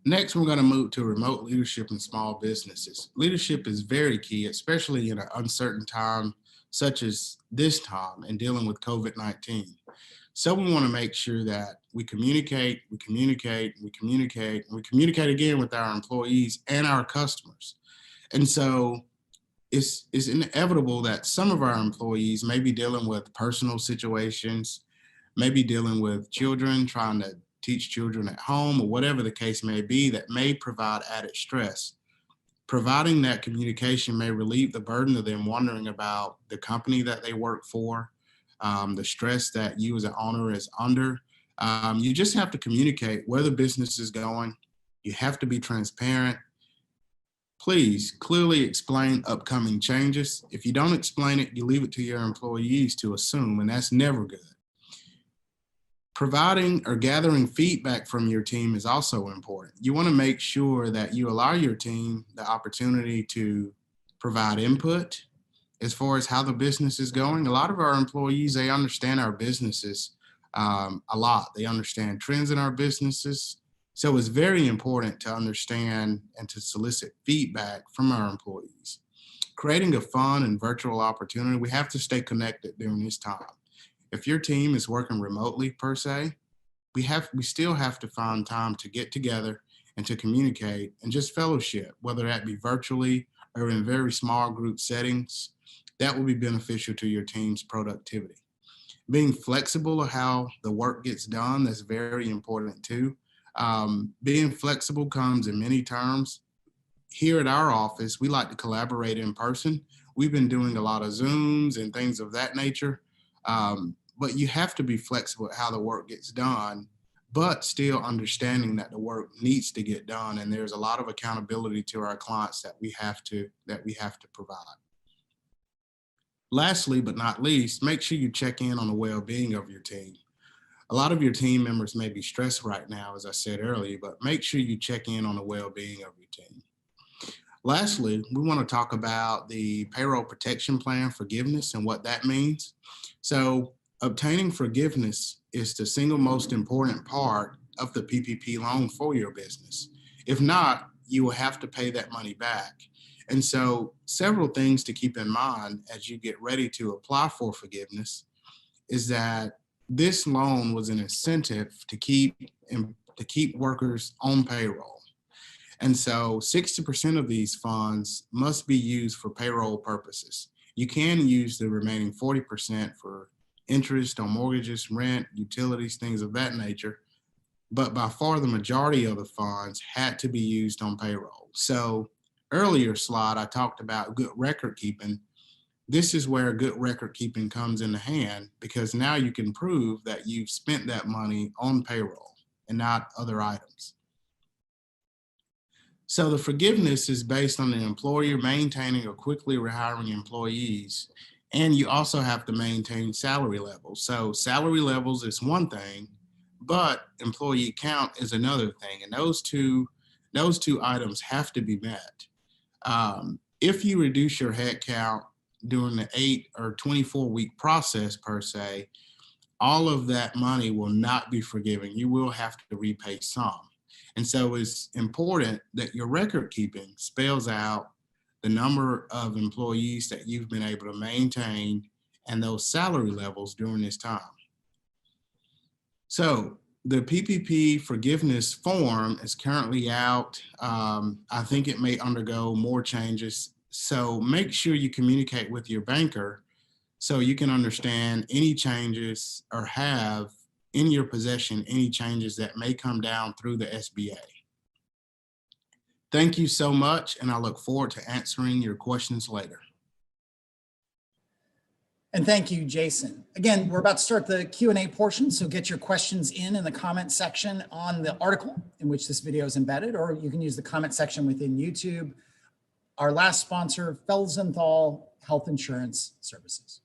Next, we're going to move to remote leadership in small businesses. Leadership is very key, especially in an uncertain time such as this time and dealing with COVID-19. So we want to make sure that we communicate again with our employees and our customers. And so it's inevitable that some of our employees may be dealing with personal situations, maybe dealing with children, trying to teach children at home, or whatever the case may be, that may provide added stress. Providing that communication may relieve the burden of them wondering about the company that they work for, the stress that you as an owner is under. You just have to communicate where the business is going. You have to be transparent. Please clearly explain upcoming changes. If you don't explain it, you leave it to your employees to assume, and that's never good. Providing or gathering feedback from your team is also important. You want to make sure that you allow your team the opportunity to provide input as far as how the business is going. A lot of our employees, they understand our businesses a lot. They understand trends in our businesses. So it's very important to understand and to solicit feedback from our employees. Creating a fun and virtual opportunity, we have to stay connected during this time. If your team is working remotely per se, we still have to find time to get together and to communicate and just fellowship, whether that be virtually or in very small group settings. That will be beneficial to your team's productivity. Being flexible of how the work gets done, that's very important too. Being flexible comes in many terms. Here at our office, we like to collaborate in person. We've been doing a lot of Zooms and things of that nature. But you have to be flexible at how the work gets done, but still understanding that the work needs to get done. And there's a lot of accountability to our clients that we have to provide. Lastly, but not least, make sure you check in on the well-being of your team. A lot of your team members may be stressed right now, as I said earlier, but make sure you check in on the well-being of your team. Lastly, we want to talk about the payroll protection plan forgiveness and what that means. So obtaining forgiveness is the single most important part of the PPP loan for your business. If not, you will have to pay that money back. And so several things to keep in mind as you get ready to apply for forgiveness is that this loan was an incentive to keep workers on payroll. And so 60% of these funds must be used for payroll purposes. You can use the remaining 40% for interest on mortgages, rent, utilities, things of that nature. But by far the majority of the funds had to be used on payroll. So earlier slide, I talked about good record keeping. This is where good record keeping comes into hand, because now you can prove that you've spent that money on payroll and not other items. So the forgiveness is based on the employer maintaining or quickly rehiring employees. And you also have to maintain salary levels. So salary levels is one thing, but employee count is another thing. And those two items have to be met. If you reduce your head count during the 8 or 24 week process per se, all of that money will not be forgiven. You will have to repay some. And so it's important that your record keeping spells out the number of employees that you've been able to maintain and those salary levels during this time. So the PPP forgiveness form is currently out. I think it may undergo more changes. So make sure you communicate with your banker so you can understand any changes or have in your possession any changes that may come down through the SBA. Thank you so much, and I look forward to answering your questions later. And thank you, Jason. Again, we're about to start the Q&A portion, so get your questions in the comment section on the article in which this video is embedded, or you can use the comment section within YouTube. Our last sponsor, Felsenthal Health Insurance Services.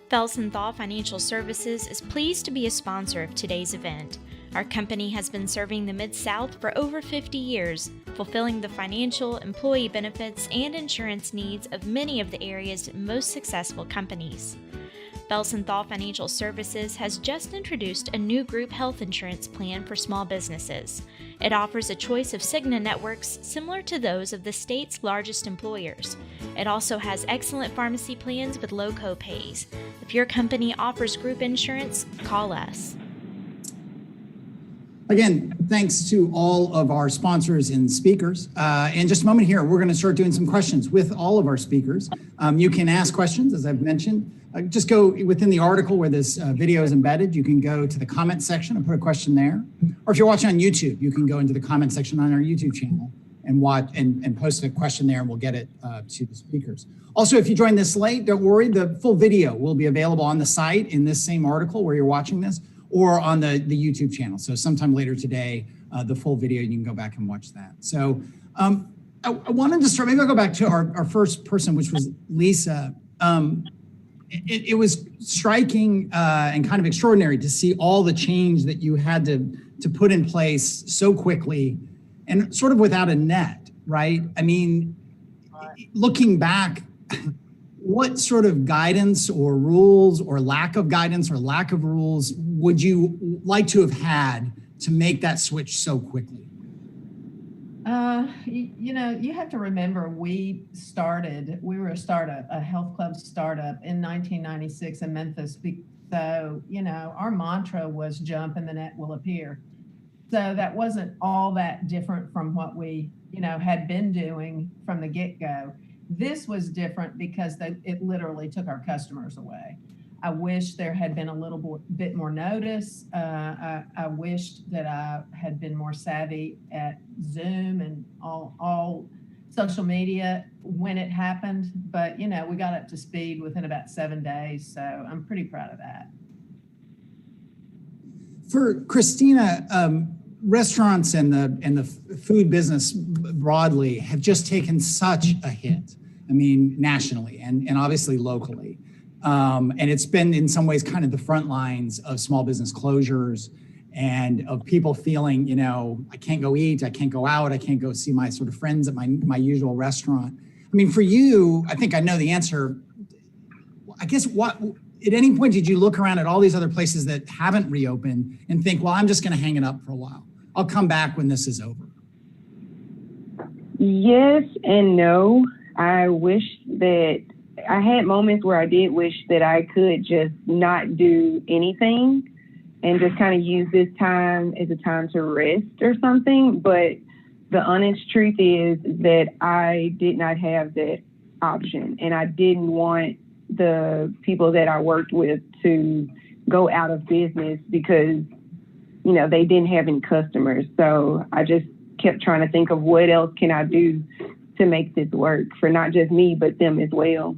Felsenthal Financial Services is pleased to be a sponsor of today's event. Our company has been serving the Mid-South for over 50 years, fulfilling the financial, employee benefits, and insurance needs of many of the area's most successful companies. Belsenthal Financial Services has just introduced a new group health insurance plan for small businesses. It offers a choice of Cigna networks similar to those of the state's largest employers. It also has excellent pharmacy plans with low co-pays. If your company offers group insurance, call us. Again, thanks to all of our sponsors and speakers. In just a moment here, we're going to start doing some questions with all of our speakers. You can ask questions, as I've mentioned. Just go within the article where this video is embedded. You can go to the comment section and put a question there. Or if you're watching on YouTube, you can go into the comment section on our YouTube channel and watch and post a question there, and we'll get it to the speakers. Also, if you joined this late, don't worry. The full video will be available on the site in this same article where you're watching this, or on the YouTube channel. So sometime later today, the full video, you can go back and watch that. So I wanted to start, maybe I'll go back to our first person, which was Lisa. It was striking and kind of extraordinary to see all the change that you had to put in place so quickly and sort of without a net, right? I mean, looking back, what sort of guidance or rules or lack of guidance or lack of rules would you like to have had to make that switch so quickly? You have to remember we were a startup, a health club startup in 1996 in Memphis. So, our mantra was jump and the net will appear. So that wasn't all that different from what we, had been doing from the get-go. This was different because it literally took our customers away. I wish there had been a little bit more notice. I wished that I had been more savvy at Zoom and all social media when it happened. But, we got up to speed within about 7 days. So I'm pretty proud of that. For Christina, restaurants and the food business broadly have just taken such a hit. I mean, nationally and obviously locally. And it's been in some ways kind of the front lines of small business closures and of people feeling, I can't go eat, I can't go out, I can't go see my sort of friends at my usual restaurant. I mean, for you, I think I know the answer. I guess at any point did you look around at all these other places that haven't reopened and think, well, I'm just going to hang it up for a while. I'll come back when this is over. Yes and no. I wish that I had moments where I did wish that I could just not do anything and just kind of use this time as a time to rest or something. But the honest truth is that I did not have that option, and I didn't want the people that I worked with to go out of business because, they didn't have any customers. So I just kept trying to think of what else can I do to make this work for not just me, but them as well.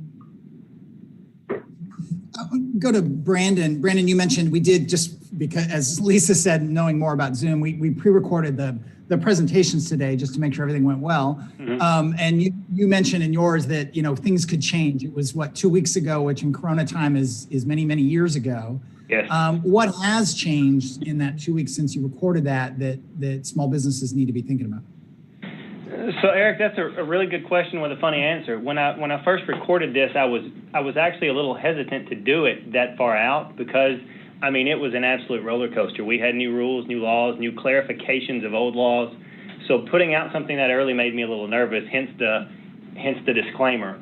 Go to Brandon. Brandon, you mentioned we did, just because, as Lisa said, knowing more about Zoom, we pre-recorded the presentations today just to make sure everything went well. Mm-hmm. And you mentioned in yours that, things could change. It was 2 weeks ago, which in Corona time is many, many years ago. Yes. What has changed in that 2 weeks since you recorded that small businesses need to be thinking about? So Eric, that's a really good question with a funny answer. When I first recorded this, I was actually a little hesitant to do it that far out because, it was an absolute roller coaster. We had new rules, new laws, new clarifications of old laws. So putting out something that early made me a little nervous, hence the disclaimer.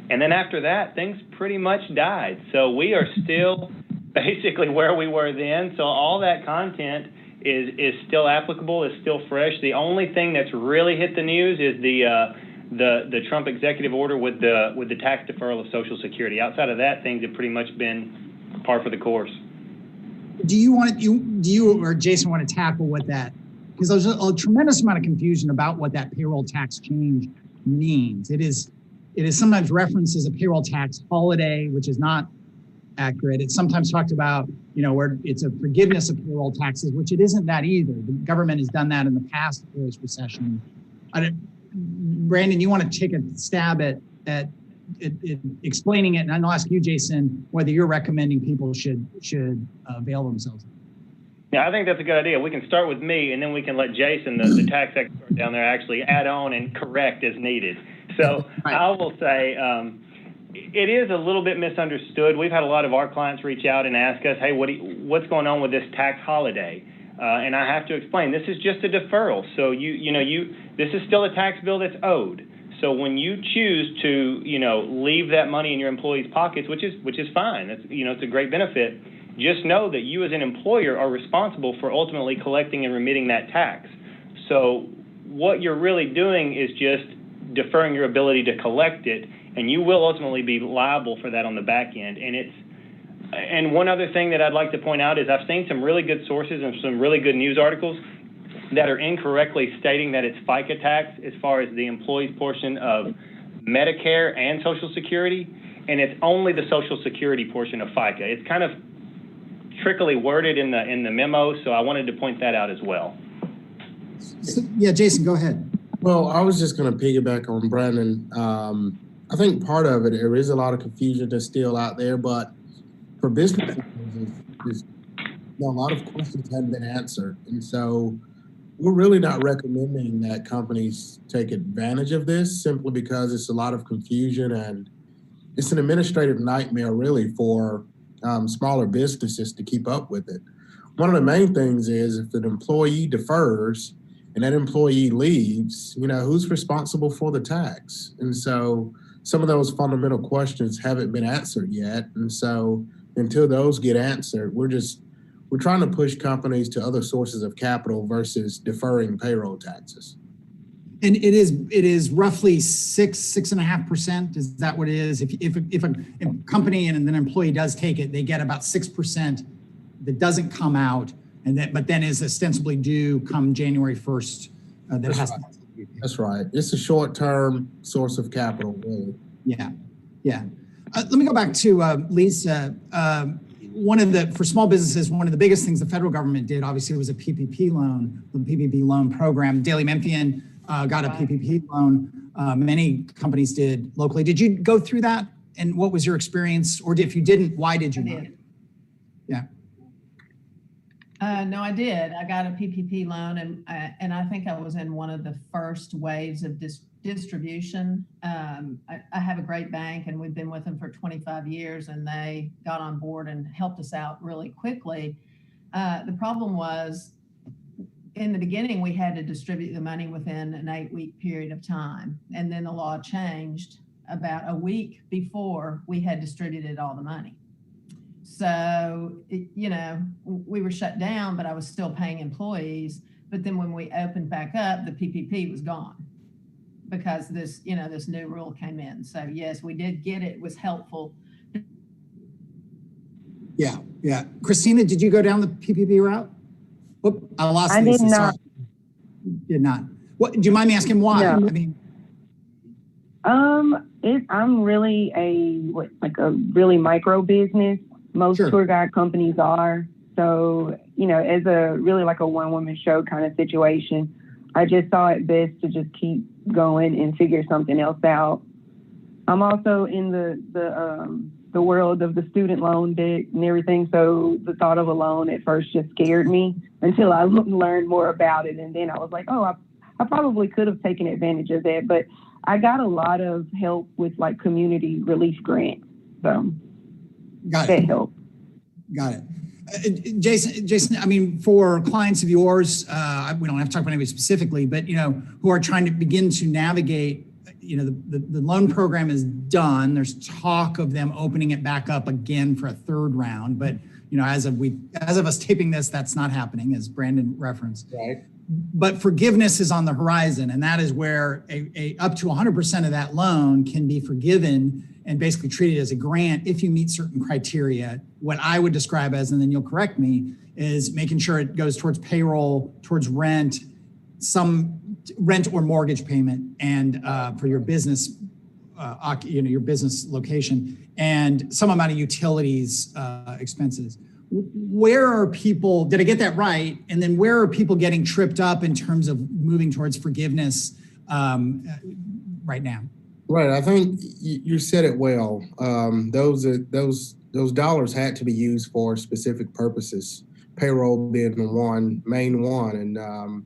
And then after that, things pretty much died. So we are still basically where we were then. So all that content is still applicable, is still fresh. The only thing that's really hit the news is the Trump executive order with the tax deferral of Social Security. Outside of that, things have pretty much been par for the course. Do you or Jason want to tackle what that? Because there's a tremendous amount of confusion about what that payroll tax change means. It is sometimes referenced as a payroll tax holiday, which is not accurate. It's sometimes talked about, where it's a forgiveness of payroll taxes, which it isn't that either. The government has done that in the past post-recession. Brandon, you want to take a stab at explaining it, and I'll ask you, Jason, whether you're recommending people should avail themselves. Yeah, I think that's a good idea. We can start with me, and then we can let Jason, the tax expert down there, actually add on and correct as needed. So I will say, it is a little bit misunderstood. We've had a lot of our clients reach out and ask us, hey, what's going on with this tax holiday? And I have to explain, this is just a deferral. So this is still a tax bill that's owed. So when you choose to, leave that money in your employees' pockets, which is fine, it's a great benefit. Just know that you as an employer are responsible for ultimately collecting and remitting that tax. So what you're really doing is just deferring your ability to collect it, and you will ultimately be liable for that on the back end. And one other thing that I'd like to point out is I've seen some really good sources and some really good news articles that are incorrectly stating that it's FICA tax as far as the employees portion of Medicare and Social Security, and it's only the Social Security portion of FICA. It's kind of trickily worded in the memo, so I wanted to point that out as well. So, yeah, Jason, go ahead. Well, I was just going to piggyback on Brandon. I think part of it, there is a lot of confusion that's still out there, but for businesses, a lot of questions haven't been answered. And so we're really not recommending that companies take advantage of this simply because it's a lot of confusion and it's an administrative nightmare really for smaller businesses to keep up with it. One of the main things is if an employee defers and that employee leaves, who's responsible for the tax? And so some of those fundamental questions haven't been answered yet. And so until those get answered, we're trying to push companies to other sources of capital versus deferring payroll taxes. And it is roughly 6.5%. Is that what it is? If a company and an employee does take it, they get about 6% that doesn't come out, but then is ostensibly due come January 1st. That's right. It's a short-term source of capital, really. Yeah. Let me go back to Lisa. For small businesses, one of the biggest things the federal government did, obviously, was a PPP loan, the PPP loan program. Daily Memphian got a PPP loan. Many companies did locally. Did you go through that? And what was your experience? Or if you didn't, why did you not? Yeah. No, I did. I got a PPP loan, and I think I was in one of the first waves of distribution. I have a great bank, and we've been with them for 25 years, and they got on board and helped us out really quickly. The problem was, in the beginning, we had to distribute the money within an 8-week period of time, and then the law changed about a week before we had distributed all the money. So, we were shut down, but I was still paying employees. But then when we opened back up, the PPP was gone because this new rule came in. So yes, we did get it. It was helpful. Yeah. Christina, did you go down the PPP route? Whoop, I lost I Lisa. did not. Did not. What? Do you mind me asking why? No. I mean, I'm really a really micro business. Most Sure. tour guide companies are. So, as a really like a one-woman show kind of situation, I just saw it best to just keep going and figure something else out. I'm also in the world of the student loan debt and everything. So the thought of a loan at first just scared me until I learned more about it. And then I was like, oh, I probably could have taken advantage of that. But I got a lot of help with like community relief grants. So got that it. helped. Got it. Jason, I mean, for clients of yours, we don't have to talk about anybody specifically, but, who are trying to begin to navigate, the loan program is done. There's talk of them opening it back up again for a third round. But, as of us taping this, that's not happening, as Brandon referenced. Right. But forgiveness is on the horizon, and that is where up to 100% of that loan can be forgiven and basically treated as a grant if you meet certain criteria. What I would describe as, and then you'll correct me, is making sure it goes towards payroll, towards rent, some rent or mortgage payment, and for your business, your business location, and some amount of utilities expenses. Where are people, did I get that right? And then where are people getting tripped up in terms of moving towards forgiveness right now? Right. I think you said it well. Those dollars had to be used for specific purposes, payroll being the main one. And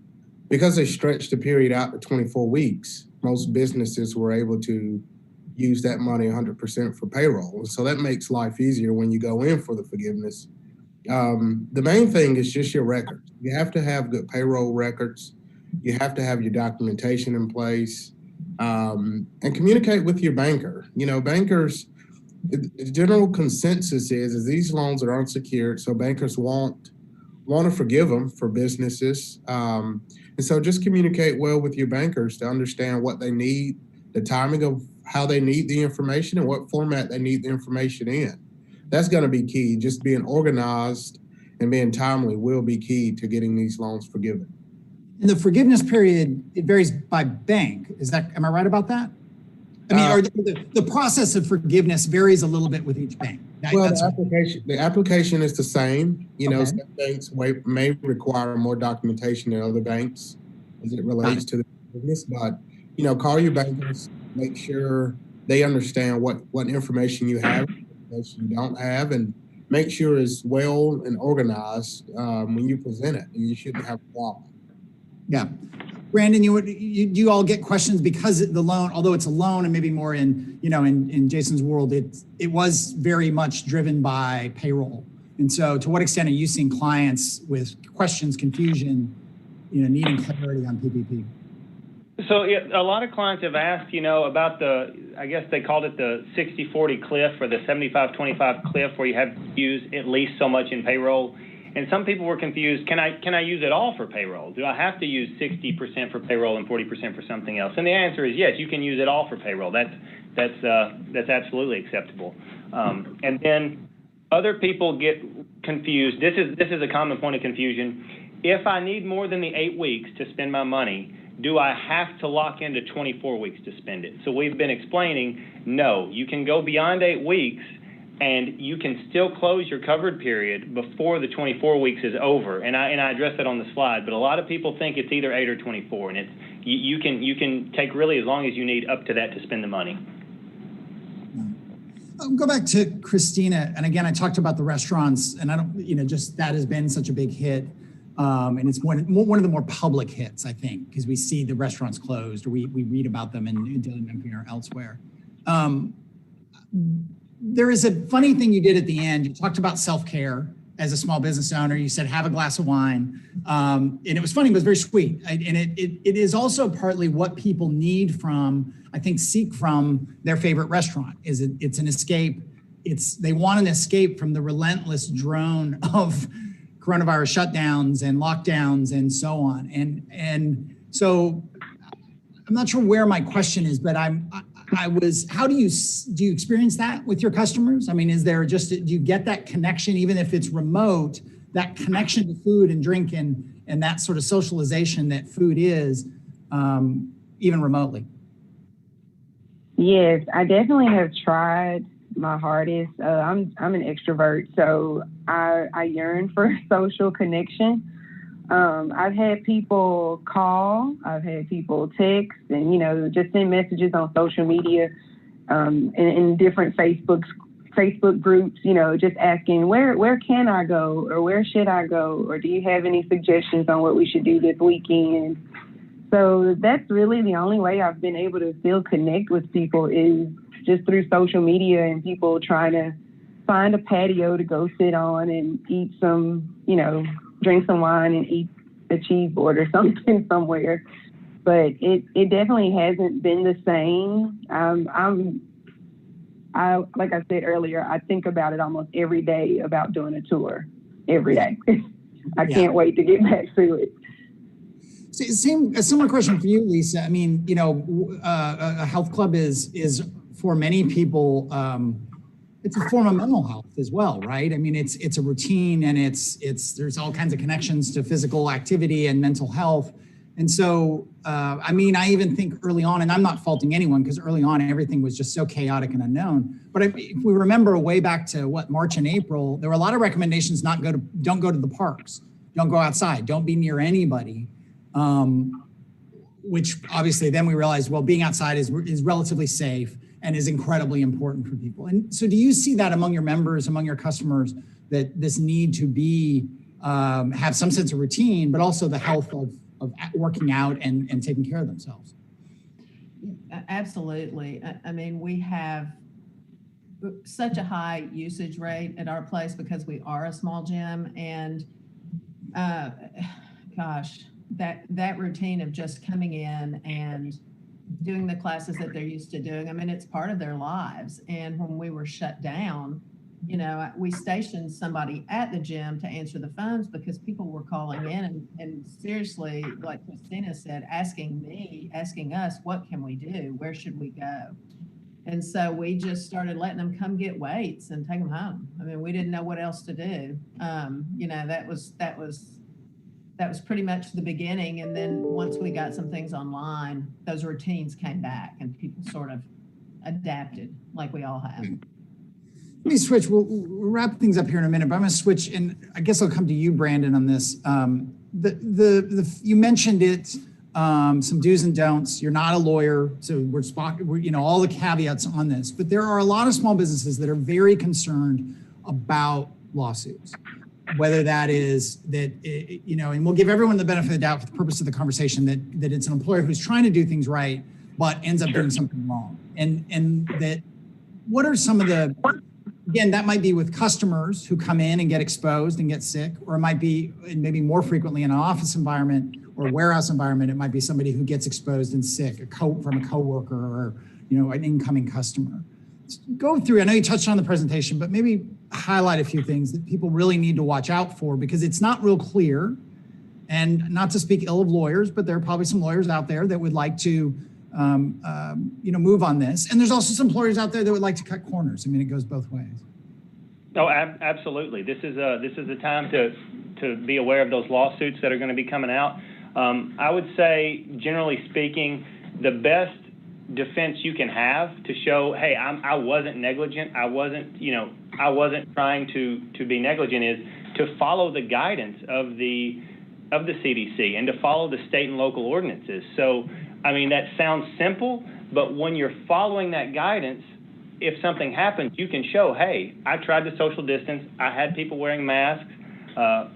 because they stretched the period out to 24 weeks, most businesses were able to use that money 100% for payroll. So that makes life easier when you go in for the forgiveness. The main thing is just your records. You have to have good payroll records. You have to have your documentation in place, and communicate with your banker. You know, bankers, the general consensus is these loans are unsecured, so bankers want to forgive them for businesses. And so just communicate well with your bankers to understand what they need, the timing of how they need the information, and what format they need the information in. That's going to be key. Just being organized and being timely will be key to getting these loans forgiven. And the forgiveness period, it varies by bank. Am I right about that? I mean, or the process of forgiveness varies a little bit with each bank. The application is the same. You know, Okay. some banks may require more documentation than other banks as it relates to the forgiveness. But, you know, call your bankers, make sure they understand what information you have, information you don't have, and make sure it's well and organized when you present it, and you shouldn't have a problem. Yeah. Brandon, you all get questions because the loan, although it's a loan and maybe more in Jason's world, it was very much driven by payroll. And so to what extent are you seeing clients with questions, confusion, needing clarity on PPP? So a lot of clients have asked, about I guess they called it the 60-40 cliff or the 75-25 cliff, where you have to use at least so much in payroll. And some people were confused. Can I use it all for payroll? Do I have to use 60% for payroll and 40% for something else? And the answer is yes. You can use it all for payroll. That's absolutely acceptable. And then other people get confused. This is a common point of confusion. If I need more than the 8 weeks to spend my money, do I have to lock into 24 weeks to spend it? So we've been explaining, no, you can go beyond 8 weeks and you can still close your covered period before the 24 weeks is over. And I addressed that on the slide, but a lot of people think it's either 8 or 24, and you can take really as long as you need up to that to spend the money. I'll go back to Christina, and again, I talked about the restaurants, and I don't, just that has been such a big hit, and it's one of the more public hits, I think, because we see the restaurants closed, or we read about them in Daily Memphian or elsewhere. There is a funny thing you did at the end. You talked about self-care as a small business owner. You said, have a glass of wine. And it was funny, but it was very sweet. And it is also partly what people need seek from their favorite restaurant. It's an escape. They want an escape from the relentless drone of coronavirus shutdowns and lockdowns and so on. And so I'm not sure where my question is, but how do you experience that with your customers? I mean, do you get that connection, even if it's remote, that connection to food and drink and that sort of socialization that food is, even remotely? Yes, I definitely have tried my hardest. I'm an extrovert, so I yearn for social connection. I've had people call, I've had people text, and just send messages on social media, in different Facebook groups, just asking where can I go, or where should I go, or do you have any suggestions on what we should do this weekend? So that's really the only way I've been able to still connect with people, is just through social media and people trying to find a patio to go sit on and eat some, drink some wine and eat a cheese board or something somewhere. But it definitely hasn't been the same. Like I said earlier, I think about it almost every day about doing a tour every day. I can't wait to get back to it. A similar question for you, Lisa. I mean, a health club is for many people, it's a form of mental health as well, right? I mean, it's a routine, and there's all kinds of connections to physical activity and mental health. And so, I even think early on, and I'm not faulting anyone, because early on everything was just so chaotic and unknown. But if we remember way back to March and April, there were a lot of recommendations: don't go to the parks, don't go outside, don't be near anybody. Which obviously then we realized, well, being outside is relatively safe and is incredibly important for people. And so do you see that among your members, among your customers, that this need to be, have some sense of routine, but also the health of working out and taking care of themselves? Absolutely. I mean, we have such a high usage rate at our place because we are a small gym, and gosh, that routine of just coming in and doing the classes that they're used to doing, I mean, it's part of their lives. And when we were shut down, you know, we stationed somebody at the gym to answer the phones because people were calling in and seriously, like Christina said, asking us, what can we do? Where should we go? And so we just started letting them come get weights and take them home. I mean, we didn't know what else to do. You know, that was pretty much the beginning. And then once we got some things online, those routines came back and people sort of adapted like we all have. Let me switch. We'll wrap things up here in a minute, but I'm going to switch, and I guess I'll come to you, Brandon, on this. You mentioned it, some do's and don'ts. You're not a lawyer, so we're you know, all the caveats on this. But there are a lot of small businesses that are very concerned about lawsuits. Whether that is that, you know, and we'll give everyone the benefit of the doubt for the purpose of the conversation that it's an employer who's trying to do things right, but ends up doing something wrong. And that, what are some of the, again, that might be with customers who come in and get exposed and get sick, or it might be, and maybe more frequently in an office environment or warehouse environment, it might be somebody who gets exposed and sick, from a coworker or, you know, an incoming customer. Go through, I know you touched on the presentation, but maybe highlight a few things that people really need to watch out for, because it's not real clear. And not to speak ill of lawyers, but there are probably some lawyers out there that would like to, you know, move on this. And there's also some employers out there that would like to cut corners. I mean, it goes both ways. Oh, absolutely. This is a time to be aware of those lawsuits that are going to be coming out. I would say, generally speaking, the best defense you can have to show, hey, I wasn't negligent, I wasn't trying to be negligent, is to follow the guidance of the CDC and to follow the state and local ordinances. So, I mean, that sounds simple, but when you're following that guidance, if something happens, you can show, hey, I tried to social distance, I had people wearing masks,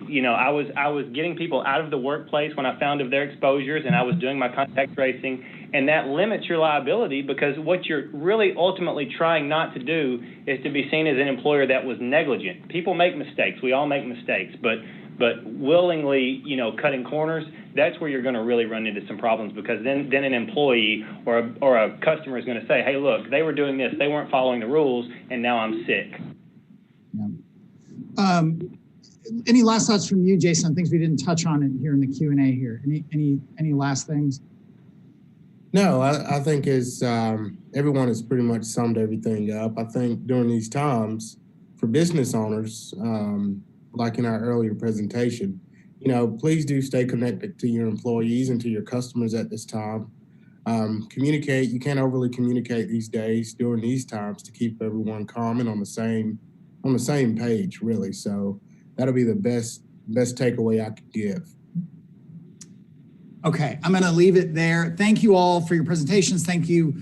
you know, I was getting people out of the workplace when I found of their exposures, and I was doing my contact tracing, and that limits your liability, because what you're really ultimately trying not to do is to be seen as an employer that was negligent. People make mistakes. We all make mistakes, but willingly, you know, cutting corners, that's where you're going to really run into some problems, because then an employee or a customer is going to say, hey, look, they were doing this, they weren't following the rules, and now I'm sick. Yeah. Any last thoughts from you, Jason, things we didn't touch on here in the Q&A here? Any last things? No, I think everyone has pretty much summed everything up. I think during these times, for business owners, like in our earlier presentation, you know, please do stay connected to your employees and to your customers at this time. Communicate. You can't overly communicate these days during these times to keep everyone calm and on the same page, really. So that'll be the best takeaway I could give. Okay, I'm going to leave it there. Thank you all for your presentations. Thank you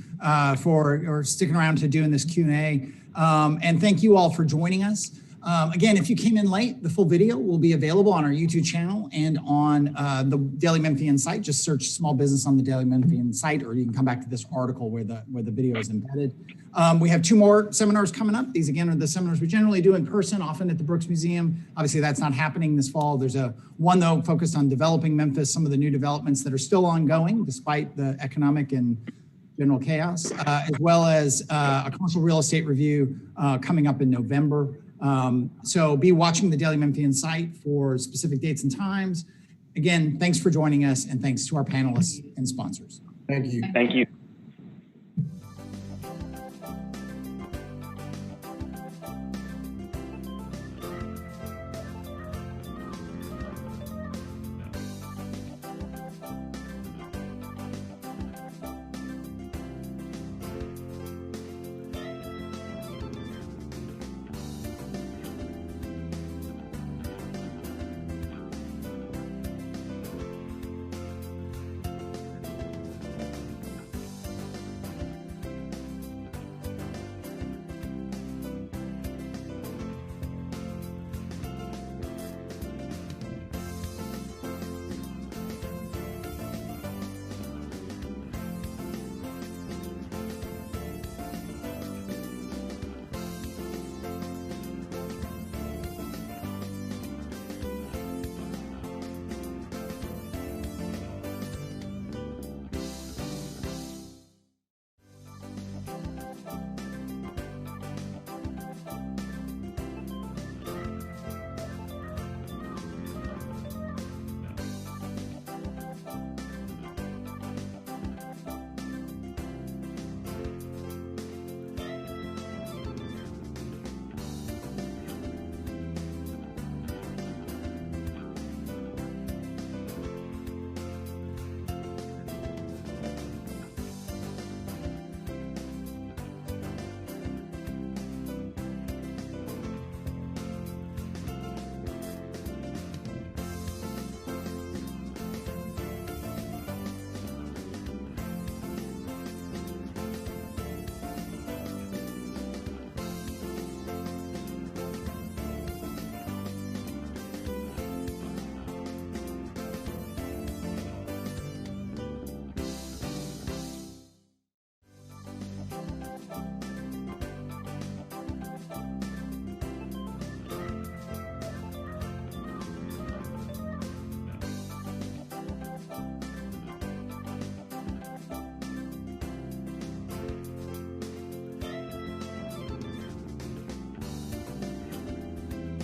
for sticking around to doing this Q&A. And thank you all for joining us. Again, if you came in late, the full video will be available on our YouTube channel and on the Daily Memphian site. Just search small business on the Daily Memphian site, or you can come back to this article where the video is embedded. We have 2 more seminars coming up. These, again, are the seminars we generally do in person, often at the Brooks Museum. Obviously, that's not happening this fall. There's one, though, focused on developing Memphis, some of the new developments that are still ongoing despite the economic and general chaos, as well as a commercial real estate review coming up in November. So be watching the Daily Memphian site for specific dates and times. Again, thanks for joining us, and thanks to our panelists and sponsors. Thank you. Thank you.